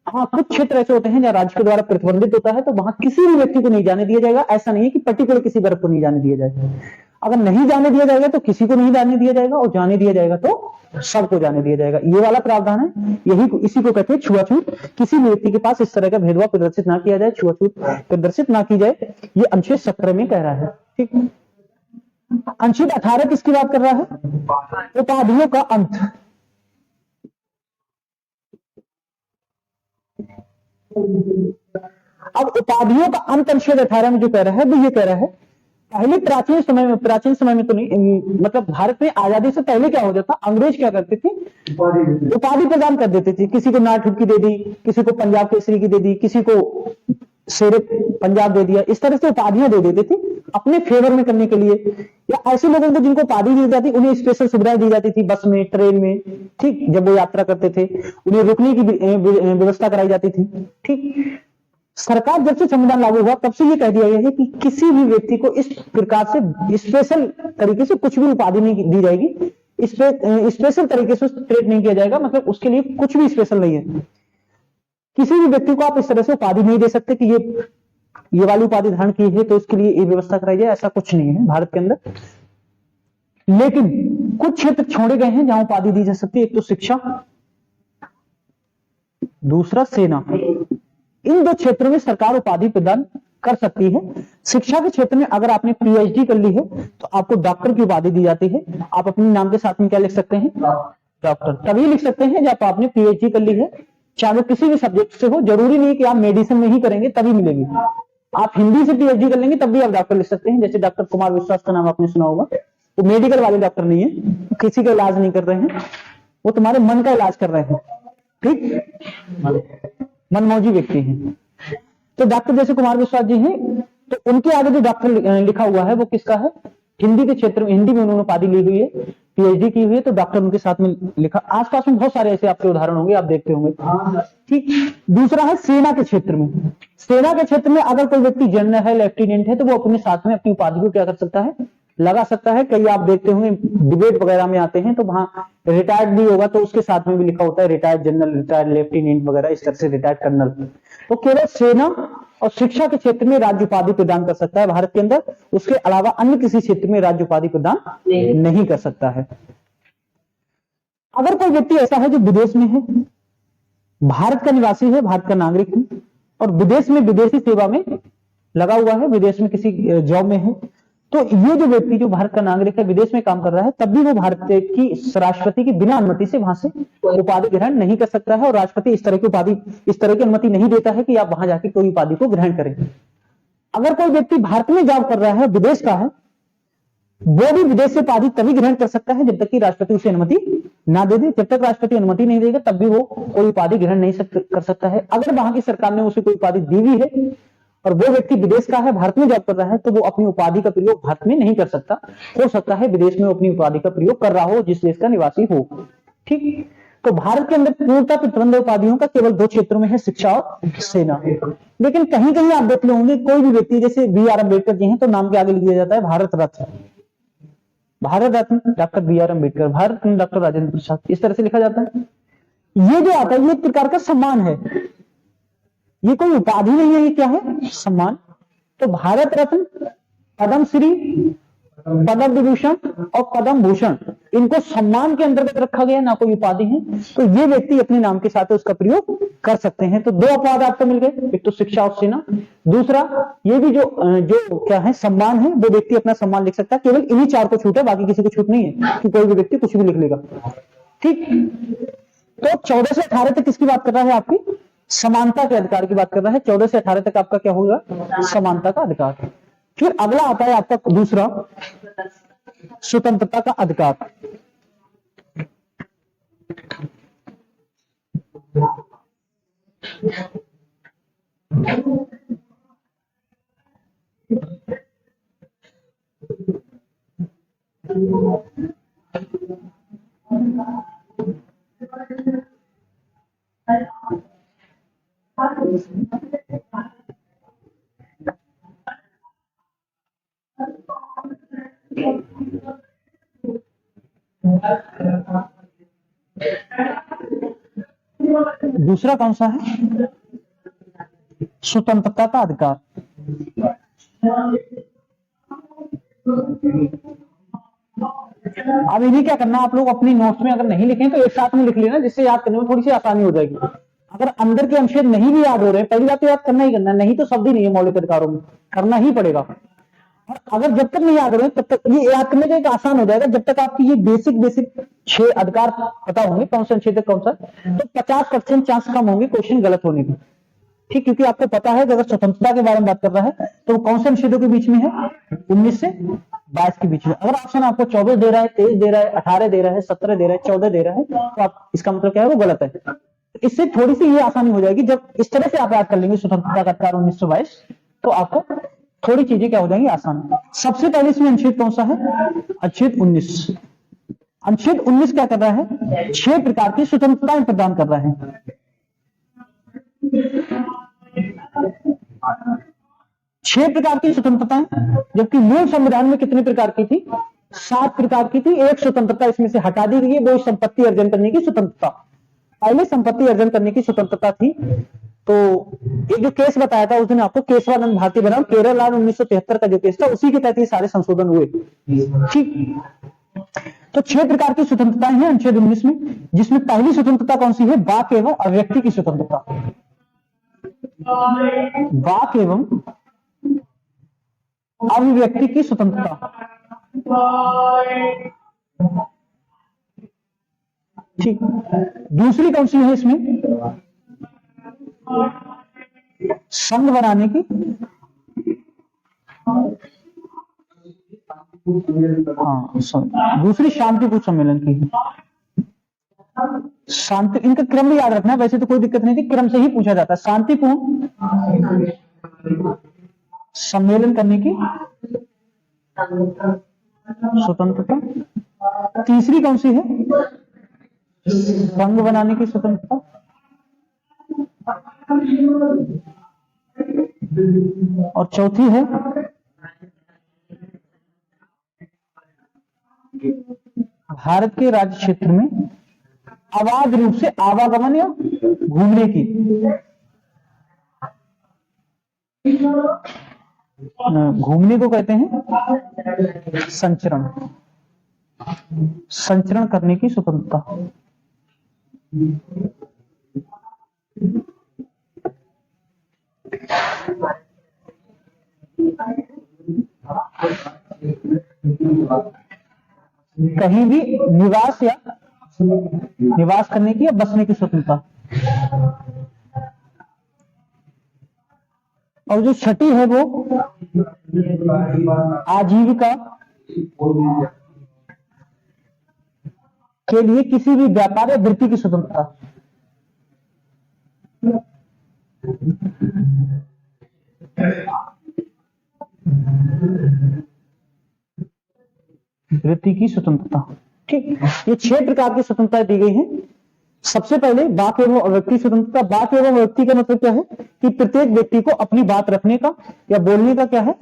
हाँ, कुछ क्षेत्र ऐसे होते हैं जहाँ राज्य के द्वारा प्रतिबंधित होता है, तो वहां किसी भी व्यक्ति को नहीं जाने दिया जाएगा। ऐसा नहीं है कि पर्टिकुलर किसी वर्ग को नहीं जाने दिया जाएगा। अगर नहीं जाने दिया जाएगा तो किसी को नहीं जाने दिया जाएगा, और जाने दिया जाएगा तो सबको जाने दिया जाएगा। ये वाला प्रावधान है, इसी को कहते हैं छुआछूत। किसी भी व्यक्ति के पास इस तरह का भेदभाव प्रदर्शित ना किया जाए, छुआछूत प्रदर्शित ना की जाए, ये अनुच्छेद 17 में कह रहा है। ठीक, अनुच्छेद 18 किसकी बात कर रहा है? उपाधियों का अंत। अब उपाधियों का अंत अनुच्छेद 18 में जो कह रहा है वो ये कह रहा है, पहले प्राचीन समय में तो नहीं, मतलब भारत में आजादी से पहले क्या हो जाता, अंग्रेज क्या करते थे? उपाधि प्रदान कर देते थे। किसी को नाटुट की दे दी, किसी को पंजाब केसरी की दे दी, किसी को शेरे पंजाब दे दिया। इस तरह से उपाधियां दे देते थे अपने फेवर में करने के लिए। या ऐसे लोगों को जिनको उपाधि दी जाती, उन्हें स्पेशल सुविधाएं दी जाती थी, बस में, ट्रेन में। ठीक, जब वो यात्रा करते थे उन्हें रुकने की व्यवस्था कराई जाती थी। ठीक, सरकार जब से संविधान लागू हुआ तब से ये कह दिया गया है कि किसी भी व्यक्ति को इस प्रकार से स्पेशल तरीके से कुछ भी उपाधि नहीं दी जाएगी, स्पेशल तरीके से ट्रीट नहीं किया जाएगा, मतलब उसके लिए कुछ भी स्पेशल नहीं है। किसी भी व्यक्ति को आप इस तरह से उपाधि नहीं दे सकते कि ये वाली उपाधि धारण की है तो इसके लिए ये व्यवस्था कराई जाए, ऐसा कुछ नहीं है भारत के अंदर। लेकिन कुछ क्षेत्र छोड़े गए हैं जहां उपाधि दी जा सकती है। एक तो शिक्षा, दूसरा सेना। इन दो क्षेत्रों में सरकार उपाधि प्रदान कर सकती है। शिक्षा के क्षेत्र में अगर आपने पीएचडी कर ली है तो आपको डॉक्टर की उपाधि दी जाती है। आप अपने नाम के साथ में क्या लिख सकते हैं? डॉक्टर तभी लिख सकते हैं जब आपने पीएचडी कर ली है, चाहे वो किसी भी सब्जेक्ट से हो। जरूरी नहीं कि आप मेडिसिन में ही करेंगे तभी मिलेगी। आप हिंदी से पीएचडी कर लेंगे तब भी आप डॉक्टर लिख सकते हैं। जैसे डॉक्टर कुमार विश्वास का नाम आपने सुना होगा, वो मेडिकल वाले डॉक्टर नहीं है, किसी का इलाज नहीं कर रहे हैं, वो तुम्हारे मन का इलाज कर रहे हैं। ठीक, मनमौजी व्यक्ति हैं। तो डॉक्टर जैसे कुमार विश्वास जी हैं, तो उनके आगे जो डॉक्टर लिखा हुआ है वो किसका है? हिंदी के क्षेत्र में, हिंदी में उन्होंने उपाधि ली हुई है, पीएचडी की हुई है, तो डॉक्टर उनके साथ में लिखा। आसपास में बहुत सारे ऐसे आपके उदाहरण होंगे, आप देखते होंगे। ठीक। दूसरा है सेना के क्षेत्र में। सेना के क्षेत्र में अगर कोई व्यक्ति जनरल है, लेफ्टिनेंट है, तो वो अपने साथ में अपनी उपाधि को क्या कर सकता है? लगा सकता है। कई आप देखते होंगे डिबेट वगैरह में आते हैं तो वहां रिटायर्ड भी होगा तो उसके साथ में भी लिखा होता है रिटायर्ड जनरल, रिटायर्ड लेफ्टिनेंट वगैरह, इस तरह से रिटायर्ड कर्नल। तो केवल सेना और शिक्षा के क्षेत्र में राज्य उपाधि प्रदान कर सकता है भारत के अंदर, उसके अलावा अन्य किसी क्षेत्र में राज्य उपाधि प्रदान नहीं कर सकता है। अगर कोई व्यक्ति ऐसा है जो विदेश में है, भारत का निवासी है, भारत का नागरिक है, और विदेश में विदेशी सेवा में लगा हुआ है, विदेश में किसी जॉब में है, तो ये जो व्यक्ति जो भारत का नागरिक है, विदेश में काम कर रहा है, तब भी वो भारत की राष्ट्रपति की बिना अनुमति से वहां से उपाधि ग्रहण नहीं कर सकता है। और राष्ट्रपति इस तरह की अनुमति नहीं देता है कि आप वहां जाके कोई उपाधि को ग्रहण करें। अगर कोई व्यक्ति भारत में जॉब कर रहा है, विदेश का है, वो भी विदेश से उपाधि तभी ग्रहण कर सकता है जब तक कि राष्ट्रपति उसे अनुमति ना दे दे। जब तक राष्ट्रपति अनुमति नहीं देगा तब भी वो कोई उपाधि ग्रहण नहीं कर सकता है। अगर वहां की सरकार ने उसे कोई उपाधि दी हुई है और वो व्यक्ति विदेश का है, भारत में जॉब कर रहा है, तो वो अपनी उपाधि का प्रयोग भारत में नहीं कर सकता। हो सकता है विदेश में वो अपनी उपाधि का प्रयोग कर रहा हो जिस देश का निवासी हो। ठीक। तो भारत के अंदर पूर्णतः प्रतिबंध उपाधियों का केवल दो क्षेत्रों में है, शिक्षा और सेना। लेकिन कहीं कहीं आप देख होंगे कोई भी व्यक्ति जैसे बी.आर. अम्बेडकर जी हैं तो नाम के आगे लिख दिया जाता है Bharat Ratna. Bharat Ratna doctor B R. Ambedkar, Bharat Ratna doctor Rajendra Prasad, इस तरह से लिखा जाता है। ये जो आता है ये एक प्रकार का सम्मान है, ये कोई उपाधि नहीं है, ये क्या है? सम्मान। तो भारत रत्न, पद्म श्री, पद्म विभूषण और पद्म भूषण, इनको सम्मान के अंतर्गत रखा गया, ना कोई उपाधि है। तो ये व्यक्ति अपने नाम के साथ उसका प्रयोग कर सकते हैं। तो दो अपवाद आपको मिल गए, एक तो शिक्षा और सेना, दूसरा ये भी जो क्या है सम्मान है, वो व्यक्ति अपना सम्मान लिख सकता है। केवल इन्हीं चार को छूट है, बाकी किसी को छूट नहीं है कि कोई भी व्यक्ति कुछ भी लिख लेगा। ठीक। तो 14 से 18 तक किसकी बात कर रहा है? आपकी समानता के अधिकार की बात कर रहा है। 14 से 18 तक आपका क्या होगा? समानता का अधिकार। फिर अगला आता है आपका दूसरा, स्वतंत्रता का अधिकार। दूसरा कौन सा है? स्वतंत्रता का अधिकार। अब इन्हें क्या करना, आप लोग अपनी नोट्स में अगर नहीं लिखें तो एक साथ में लिख लेना, जिससे याद करने में थोड़ी सी आसानी हो जाएगी। अगर अंदर के अनुच्छेद नहीं भी याद हो रहे हैं, पहली बात तो याद करना ही करना, नहीं तो शब्द ही नहीं है मौलिक अधिकारों में, करना ही पड़ेगा। और अगर जब तक नहीं याद हो रहे तब तक ये याद करने का एक आसान हो जाएगा, जब तक आपकी ये बेसिक 6 अधिकार पता होंगे कौन सा अनुच्छेद कौन सा, तो 50% चांस कम होंगे क्वेश्चन गलत होने की। ठीक, क्योंकि आपको पता है कि अगर स्वतंत्रता के बारे में बात कर रहा है तो कौन से अनुच्छेदों के बीच में है? 19 से 22 के बीच में। अगर ऑप्शन आपको 24 दे रहा है, 23 दे रहा है, 18 दे रहा है, 17 दे रहा है, 14 दे रहा है, तो आप इसका मतलब क्या है? वो गलत है। इससे थोड़ी सी ये आसानी हो जाएगी, जब इस तरह से आप याद कर लेंगे स्वतंत्रता का अधिकार 1922, तो आपको थोड़ी चीजें क्या हो जाएंगी? आसान। सबसे पहले इसमें अनुच्छेद कौन सा है? अनुच्छेद 19। अनुच्छेद 19 क्या कर रहा है? 6 प्रकार की स्वतंत्रताएं प्रदान कर रहा है। 6 प्रकार की स्वतंत्रताएं, जबकि मूल संविधान में कितने प्रकार की थी? 7 प्रकार की थी। एक स्वतंत्रता इसमें से हटा दी गई है, वो संपत्ति अर्जन करने की स्वतंत्रता। पहले संपत्ति अर्जन करने की स्वतंत्रता थी। तो एक जो केस बताया था उस दिन आपको, केशवानंद भारती बनाम केरल 1973 का जो केस था, उसी के तहत ये सारे संशोधन हुए। ठीक। तो 6 प्रकार की स्वतंत्रताएं हैं अनुच्छेद 19 में, जिसमें पहली स्वतंत्रता कौन सी है? वाक एवं अभिव्यक्ति की स्वतंत्रता। वाक एवं अभिव्यक्ति की स्वतंत्रता। ठीक। दूसरी कौन सी है इसमें? संघ बनाने की, हाँ दूसरी शांतिपूर्ण सम्मेलन की। शांति, इनका क्रम भी याद रखना, वैसे तो कोई दिक्कत नहीं थी, क्रम से ही पूछा जाता है। शांतिपूर्ण सम्मेलन करने की स्वतंत्रता। तीसरी कौन सी है? संघ बनाने की स्वतंत्रता। और चौथी है भारत के राज्य क्षेत्र में अवैध रूप से आवागमन या घूमने की, घूमने को कहते हैं संचरण, संचरण करने की स्वतंत्रता। कहीं भी निवास या निवास करने की या बसने की स्वतंत्रता। और जो छठी है वो आजीविका के लिए किसी भी व्यापार या वृत्ति की स्वतंत्रता। वृत्ति की स्वतंत्रता। ठीक, ये 6 प्रकार की स्वतंत्रता दी गई हैं। सबसे पहले वाक्य एवं अभिव्यक्ति स्वतंत्रता। वाक्य एवं अभिव्यक्ति का मतलब क्या है कि प्रत्येक व्यक्ति को अपनी बात रखने का या बोलने का क्या है,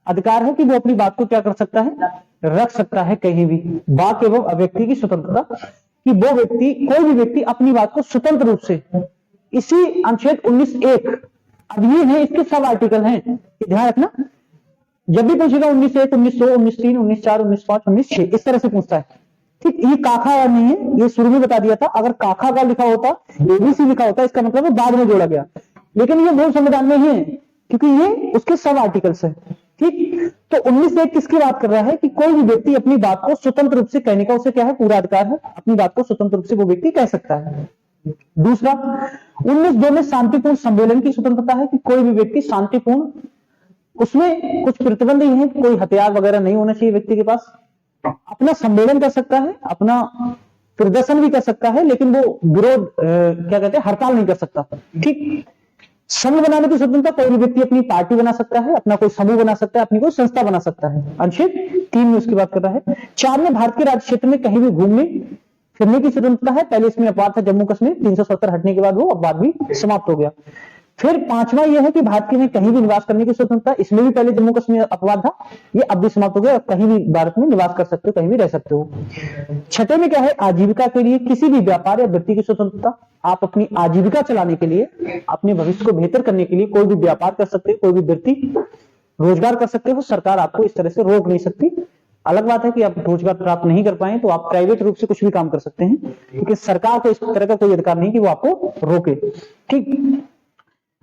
अधिकार है कि वो अपनी बात को क्या कर सकता है, रख सकता है कहीं भी। वाक्य एवं अभिव्यक्ति की स्वतंत्रता कि वो व्यक्ति, कोई भी व्यक्ति अपनी बात को स्वतंत्र रूप से, इसी अनुच्छेद 19(1) अब ये है, इसके सब आर्टिकल हैं, ध्यान रखना। जब भी पूछेगा 19(1), 19(2), 19(3), 19(4), 19(5), 19(6) इस तरह से पूछता है। ठीक, ये काखा नहीं है, ये शुरू में बता दिया था। अगर काखा का लिखा होता, एबीसी लिखा होता, इसका मतलब है बाद में जोड़ा गया, लेकिन ये मूल संविधान में ही है क्योंकि ये उसके सब आर्टिकल्स है। ठीक, तो 19(1) किसकी बात कर रहा है कि कोई भी व्यक्ति अपनी बात को स्वतंत्र रूप से कहने का उसे क्या है, पूरा अधिकार है, अपनी बात को स्वतंत्र रूप से वो व्यक्ति कह सकता है। दूसरा 19(2) में शांतिपूर्ण सम्मेलन की स्वतंत्रता है कि कोई भी व्यक्ति शांतिपूर्ण, उसमें कुछ प्रतिबंध ही है, कोई हथियार वगैरह नहीं होना चाहिए व्यक्ति के पास, अपना सम्मेलन कर सकता है, अपना प्रदर्शन भी कर सकता है, लेकिन वो विरोध क्या कहते हैं, हड़ताल नहीं कर सकता। ठीक, संघ बनाने की स्वतंत्रता, कोई भी व्यक्ति अपनी पार्टी बना सकता है, अपना कोई समूह बना सकता है, अपनी कोई संस्था बना सकता है। अनुच्छेद 3 में उसकी बात कर रहा है। 4 में भारत के राज्य क्षेत्र में कहीं भी घूमने फिरने की स्वतंत्रता है। पहले इसमें अपवाद था जम्मू कश्मीर, 370 हटने के बाद वो अपवाद भी समाप्त हो गया। फिर 5वां यह है कि भारत में कहीं भी निवास करने की स्वतंत्रता, इसमें भी पहले जम्मू कश्मीर अपवाद था, ये अब भी समाप्त हो गया, कहीं भी भारत में निवास कर सकते हो, कहीं भी रह सकते हो। 6 में क्या है, आजीविका के लिए किसी भी व्यापार या वृत्ति की स्वतंत्रता। आप अपनी आजीविका चलाने के लिए, अपने भविष्य को बेहतर करने के लिए कोई भी व्यापार कर सकते हो, कोई भी वृत्ति रोजगार कर सकते हो, सरकार आपको इस तरह से रोक नहीं सकती। अलग बात है कि आप रोजगार प्राप्त नहीं कर पाए तो आप प्राइवेट रूप से कुछ भी काम कर सकते हैं, क्योंकि सरकार को इस तरह का कोई अधिकार नहीं कि वो आपको रोके। ठीक,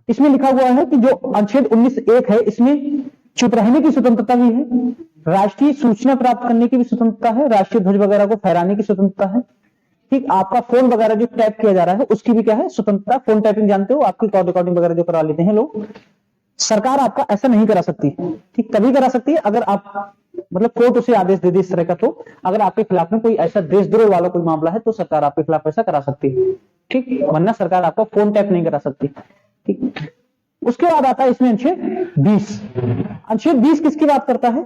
इसमें लिखा हुआ है कि जो अनुच्छेद 19(1) है, इसमें चुप रहने की स्वतंत्रता भी है, राष्ट्रीय सूचना प्राप्त करने की भी स्वतंत्रता है, राष्ट्रीय ध्वज वगैरह को फहराने की स्वतंत्रता है। ठीक, आपका फोन वगैरह जो टैप किया जा रहा है उसकी भी क्या है, स्वतंत्रता। फोन टैपिंग जानते हो, आपकी कॉल रिकॉर्डिंग वगैरह जो करा लेते हैं लोग, सरकार आपका ऐसा नहीं करा सकती। ठीक, तभी करा सकती है अगर आप, मतलब कोर्ट उसे आदेश दे दे इस तरह का, तो अगर आपके खिलाफ में कोई ऐसा देशद्रोह वाला कोई मामला है तो सरकार आपके खिलाफ ऐसा करा सकती है। ठीक, वरना सरकार आपका फोन टैप नहीं करा सकती। ठीक, उसके बाद आता है इसमें अनुच्छेद 20। अनुच्छेद 20 किसकी बात करता है,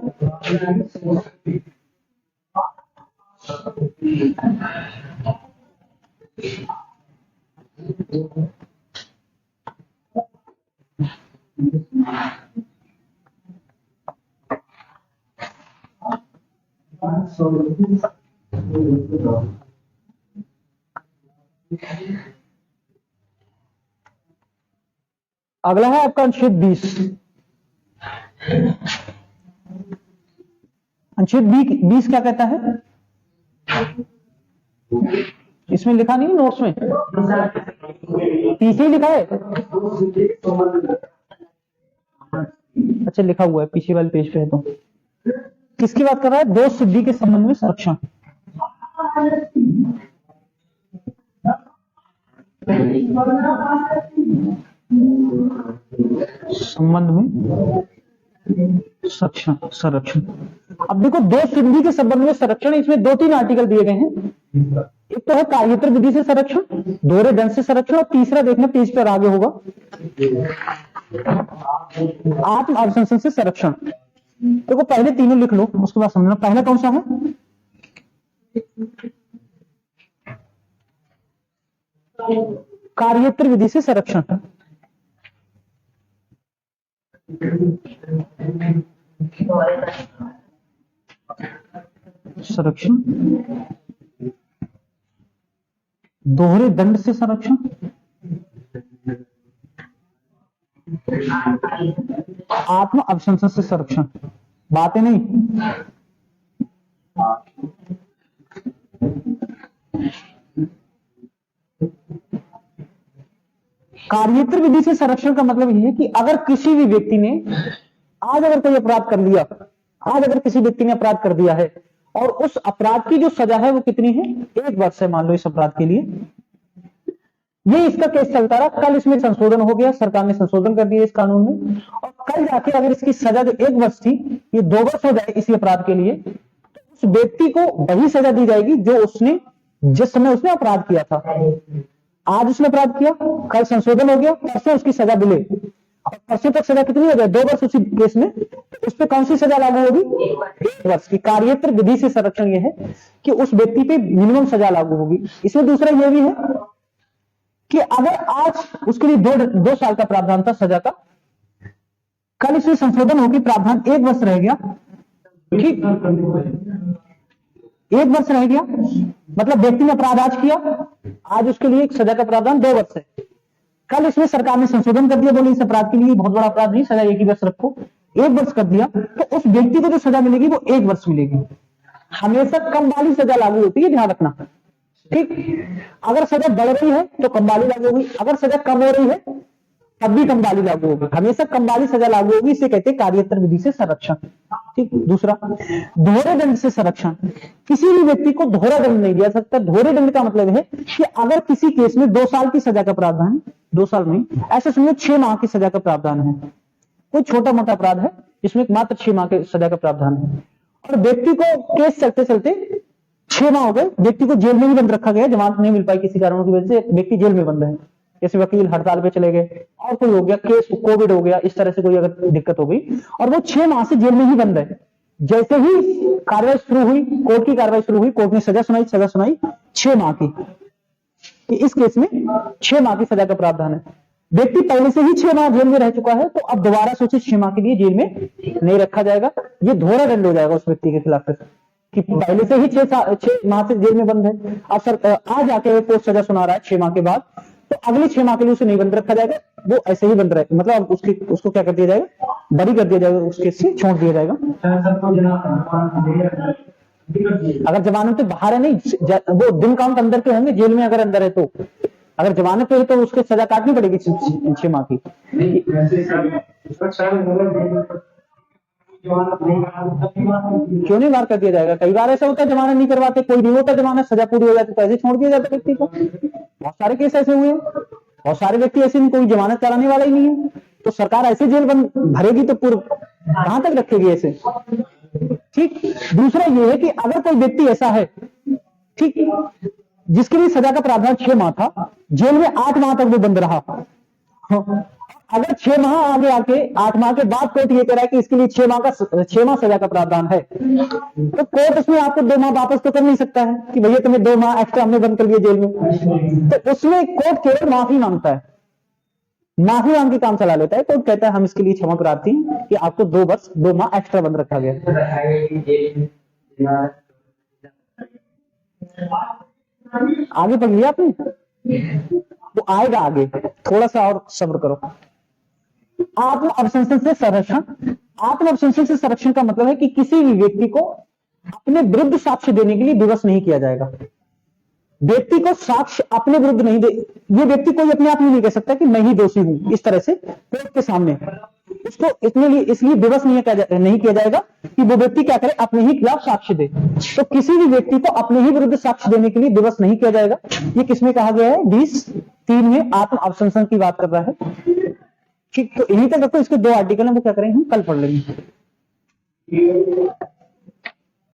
अगला है आपका अनुच्छेद 20। अनुच्छेद 20 क्या कहता है, इसमें लिखा नहीं नोट्स में, पीछे लिखा है, अच्छा लिखा हुआ है पीछे वाले पेज पे है। तो किसकी बात कर रहा है, दोष सिद्धि के संबंध में संरक्षण। संबंध में संरक्षण संरक्षण। अब देखो, दो संधि के संबंध में संरक्षण, इसमें 2-3 आर्टिकल दिए गए हैं। एक तो है कार्यत्र विधि से संरक्षण, दोहरे दंड से संरक्षण, और तीसरा देखना पेज पर आगे होगा, आत्म अभिशंसन से संरक्षण। देखो पहले तीनों लिख लो, उसके बाद समझना। पहला कौन सा है? कार्यत्र विधि से संरक्षण। संरक्षण, दोहरे दंड से संरक्षण, आत्म अभिशंसन से संरक्षण। बातें नहीं, कार्यत्र विधि से संरक्षण का मतलब यह है कि अगर किसी भी व्यक्ति ने आज अगर कोई अपराध कर लिया, आज अगर किसी व्यक्ति ने अपराध कर दिया है और उस अपराध की जो सजा है वो कितनी है? 1 वर्ष है मान लो इस अपराध के लिए। ये इसका केस चलता रहा, कल इसमें संशोधन हो गया, सरकार ने संशोधन कर दिया इस कानून में, और कल जाके अगर इसकी सजा जो 1 वर्ष थी ये 2 वर्ष हो जाए इसी अपराध के लिए, तो उस व्यक्ति को वही सजा दी जाएगी जो उसने जिस समय उसने अपराध किया था। आज उसने अपराध किया, कल संशोधन हो गया, परसों उसकी सजा मिले, और परसों तक सजा कितनी हो जाए? 2 वर्ष उसी केस में, तो उस पर कौन सी सजा लागू होगी? 1 वर्ष की। कार्यत्र विधि से संरक्षण यह है कि उस व्यक्ति पे मिनिमम सजा लागू होगी। इसमें दूसरा यह भी है कि अगर आज उसके लिए 2 साल का प्रावधान था सजा का, कल इसमें संशोधन होगी, प्रावधान 1 वर्ष रह गया, ठीक, 1 वर्ष रह गया, मतलब व्यक्ति ने अपराध आज किया, आज उसके लिए एक सजा का प्रावधान 2 वर्ष है। कल इसमें सरकार ने संशोधन कर दिया, बोले इस अपराध के लिए बहुत बड़ा अपराध नहीं, सजा 1 ही वर्ष रखो, 1 वर्ष कर दिया, तो उस व्यक्ति को जो सजा मिलेगी वो 1 वर्ष मिलेगी। हमेशा कम वाली सजा लागू होती है, ध्यान रखना, ठीक। अगर सजा बढ़ रही है तो कम वाली लागू होगी, अगर सजा कम हो रही है तब भी कम वाली लागू होगी, हमेशा कम वाली सजा लागू होगी। इसे कहते हैं कार्यत्र विधि से संरक्षण, ठीक। दूसरा, दोहरे दंड से संरक्षण। किसी भी व्यक्ति को दोहरा दंड नहीं दिया सकता। दोहरे दंड का मतलब है कि अगर किसी केस में 2 साल की सजा का प्रावधान, 2 साल में, ऐसे समझो 6 माह की सजा का प्रावधान है, कोई छोटा मोटा अपराध है जिसमें मात्र 6 माह के सजा का प्रावधान है, और व्यक्ति को केस चलते चलते 6 माह हो गए, व्यक्ति को जेल में ही बंद रखा गया, जमानत नहीं मिल पाई किसी कारणों की वजह से, व्यक्ति जेल में बंद है, जैसे वकील हड़ताल पे चले गए और कोई हो गया, केस कोविड हो गया, इस तरह से कोई अगर दिक्कत हो गई और वो 6 माह से जेल में ही बंद है। जैसे ही कार्रवाई शुरू हुई, कोर्ट की कार्रवाई शुरू हुई, कोर्ट ने सजा सुनाई 6 माह की, इस केस में 6 माह की सजा का प्रावधान है। व्यक्ति पहले से ही 6 माह जेल में रह चुका है, तो अब दोबारा सोचे 6 माह के लिए जेल में नहीं रखा जाएगा, ये दोहरा दंड हो जाएगा उस व्यक्ति के खिलाफ कि पहले से ही 6 माह से जेल में बंद है, अब सर आज आके कोर्ट सजा सुना रहा है 6 माह के बाद, तो अगले 6 माह के लिए उसे नहीं बंद रखा जाएगा, वो ऐसे ही बंद रहेगा, मतलब उसको क्या कर दिया जाएगा? बरी कर दिया जाएगा, उसके से छोड़ दिया जाएगा। अगर जमानत पे बाहर है, नहीं वो दिन काउंट अंदर के होंगे, जेल में अगर अंदर है तो, अगर जमानत पे है तो उसके सजा काटनी पड़ेगी 6 माह की। क्यों नहीं बाहर कर दिया जाएगा? कई बार ऐसा होता है जमानत नहीं करवाते, कोई नहीं होता जमानत, सजा पूरी हो जाती तो ऐसे छोड़ दिया जाता व्यक्ति को। बहुत सारे केस ऐसे हुए, बहुत सारे व्यक्ति ऐसे नहीं, कोई जमानत कराने वाला ही नहीं है, तो सरकार ऐसे जेल बंद भरेगी तो पूर्व कहां तक रखेगी ऐसे, ठीक। दूसरा ये है कि अगर कोई व्यक्ति ऐसा है, ठीक, जिसके लिए सजा का प्रावधान 6 माह था, जेल में 8 माह तक वो बंद रहा, अगर 6 माह आगे आके 8 माह के बाद कोर्ट ये कह रहा है कि इसके लिए 6 माह सजा का प्रावधान है, तो कोर्ट उसमें आपको 2 माह वापस तो कर नहीं सकता है कि भैया तुम्हें 2 माह एक्स्ट्रा हमने बंद कर दिया जेल में, तो उसमें कोर्ट केवल माफी मांगता है, माफी मांग के काम चला लेता है। कोर्ट कहता है हम इसके लिए क्षमा प्रार्थी हैं कि आपको 2 माह एक्स्ट्रा बंद रखा गया। आगे पढ़ लिया आपने, वो आएगा आगे, थोड़ा सा और सब्र करो। आत्म अभिशंसन से संरक्षण। आत्म अभिशंसन से संरक्षण का मतलब है कि किसी भी व्यक्ति को अपने विरुद्ध साक्ष्य देने के लिए विवश नहीं किया जाएगा। व्यक्ति को साक्ष्य अपने विरुद्ध नहीं दे, ये व्यक्ति कोई अपने आप में नहीं कह सकता कि मैं ही दोषी हूं इस तरह से कोर्ट के सामने, उसको इसलिए विवश नहीं किया जाएगा कि वो व्यक्ति क्या करे, अपने ही खिलाफ साक्ष्य दे। तो किसी भी व्यक्ति को अपने ही विरुद्ध साक्ष्य देने के लिए विवश नहीं किया जाएगा। ये किसमें कहा गया है? 20(3) में आत्म अभिशंसन की बात कर रहा है। ठीक, तो यहीं तक रखो, इसके 2 आर्टिकल हैं, वो क्या करेंगे हम कल पढ़ लेंगे।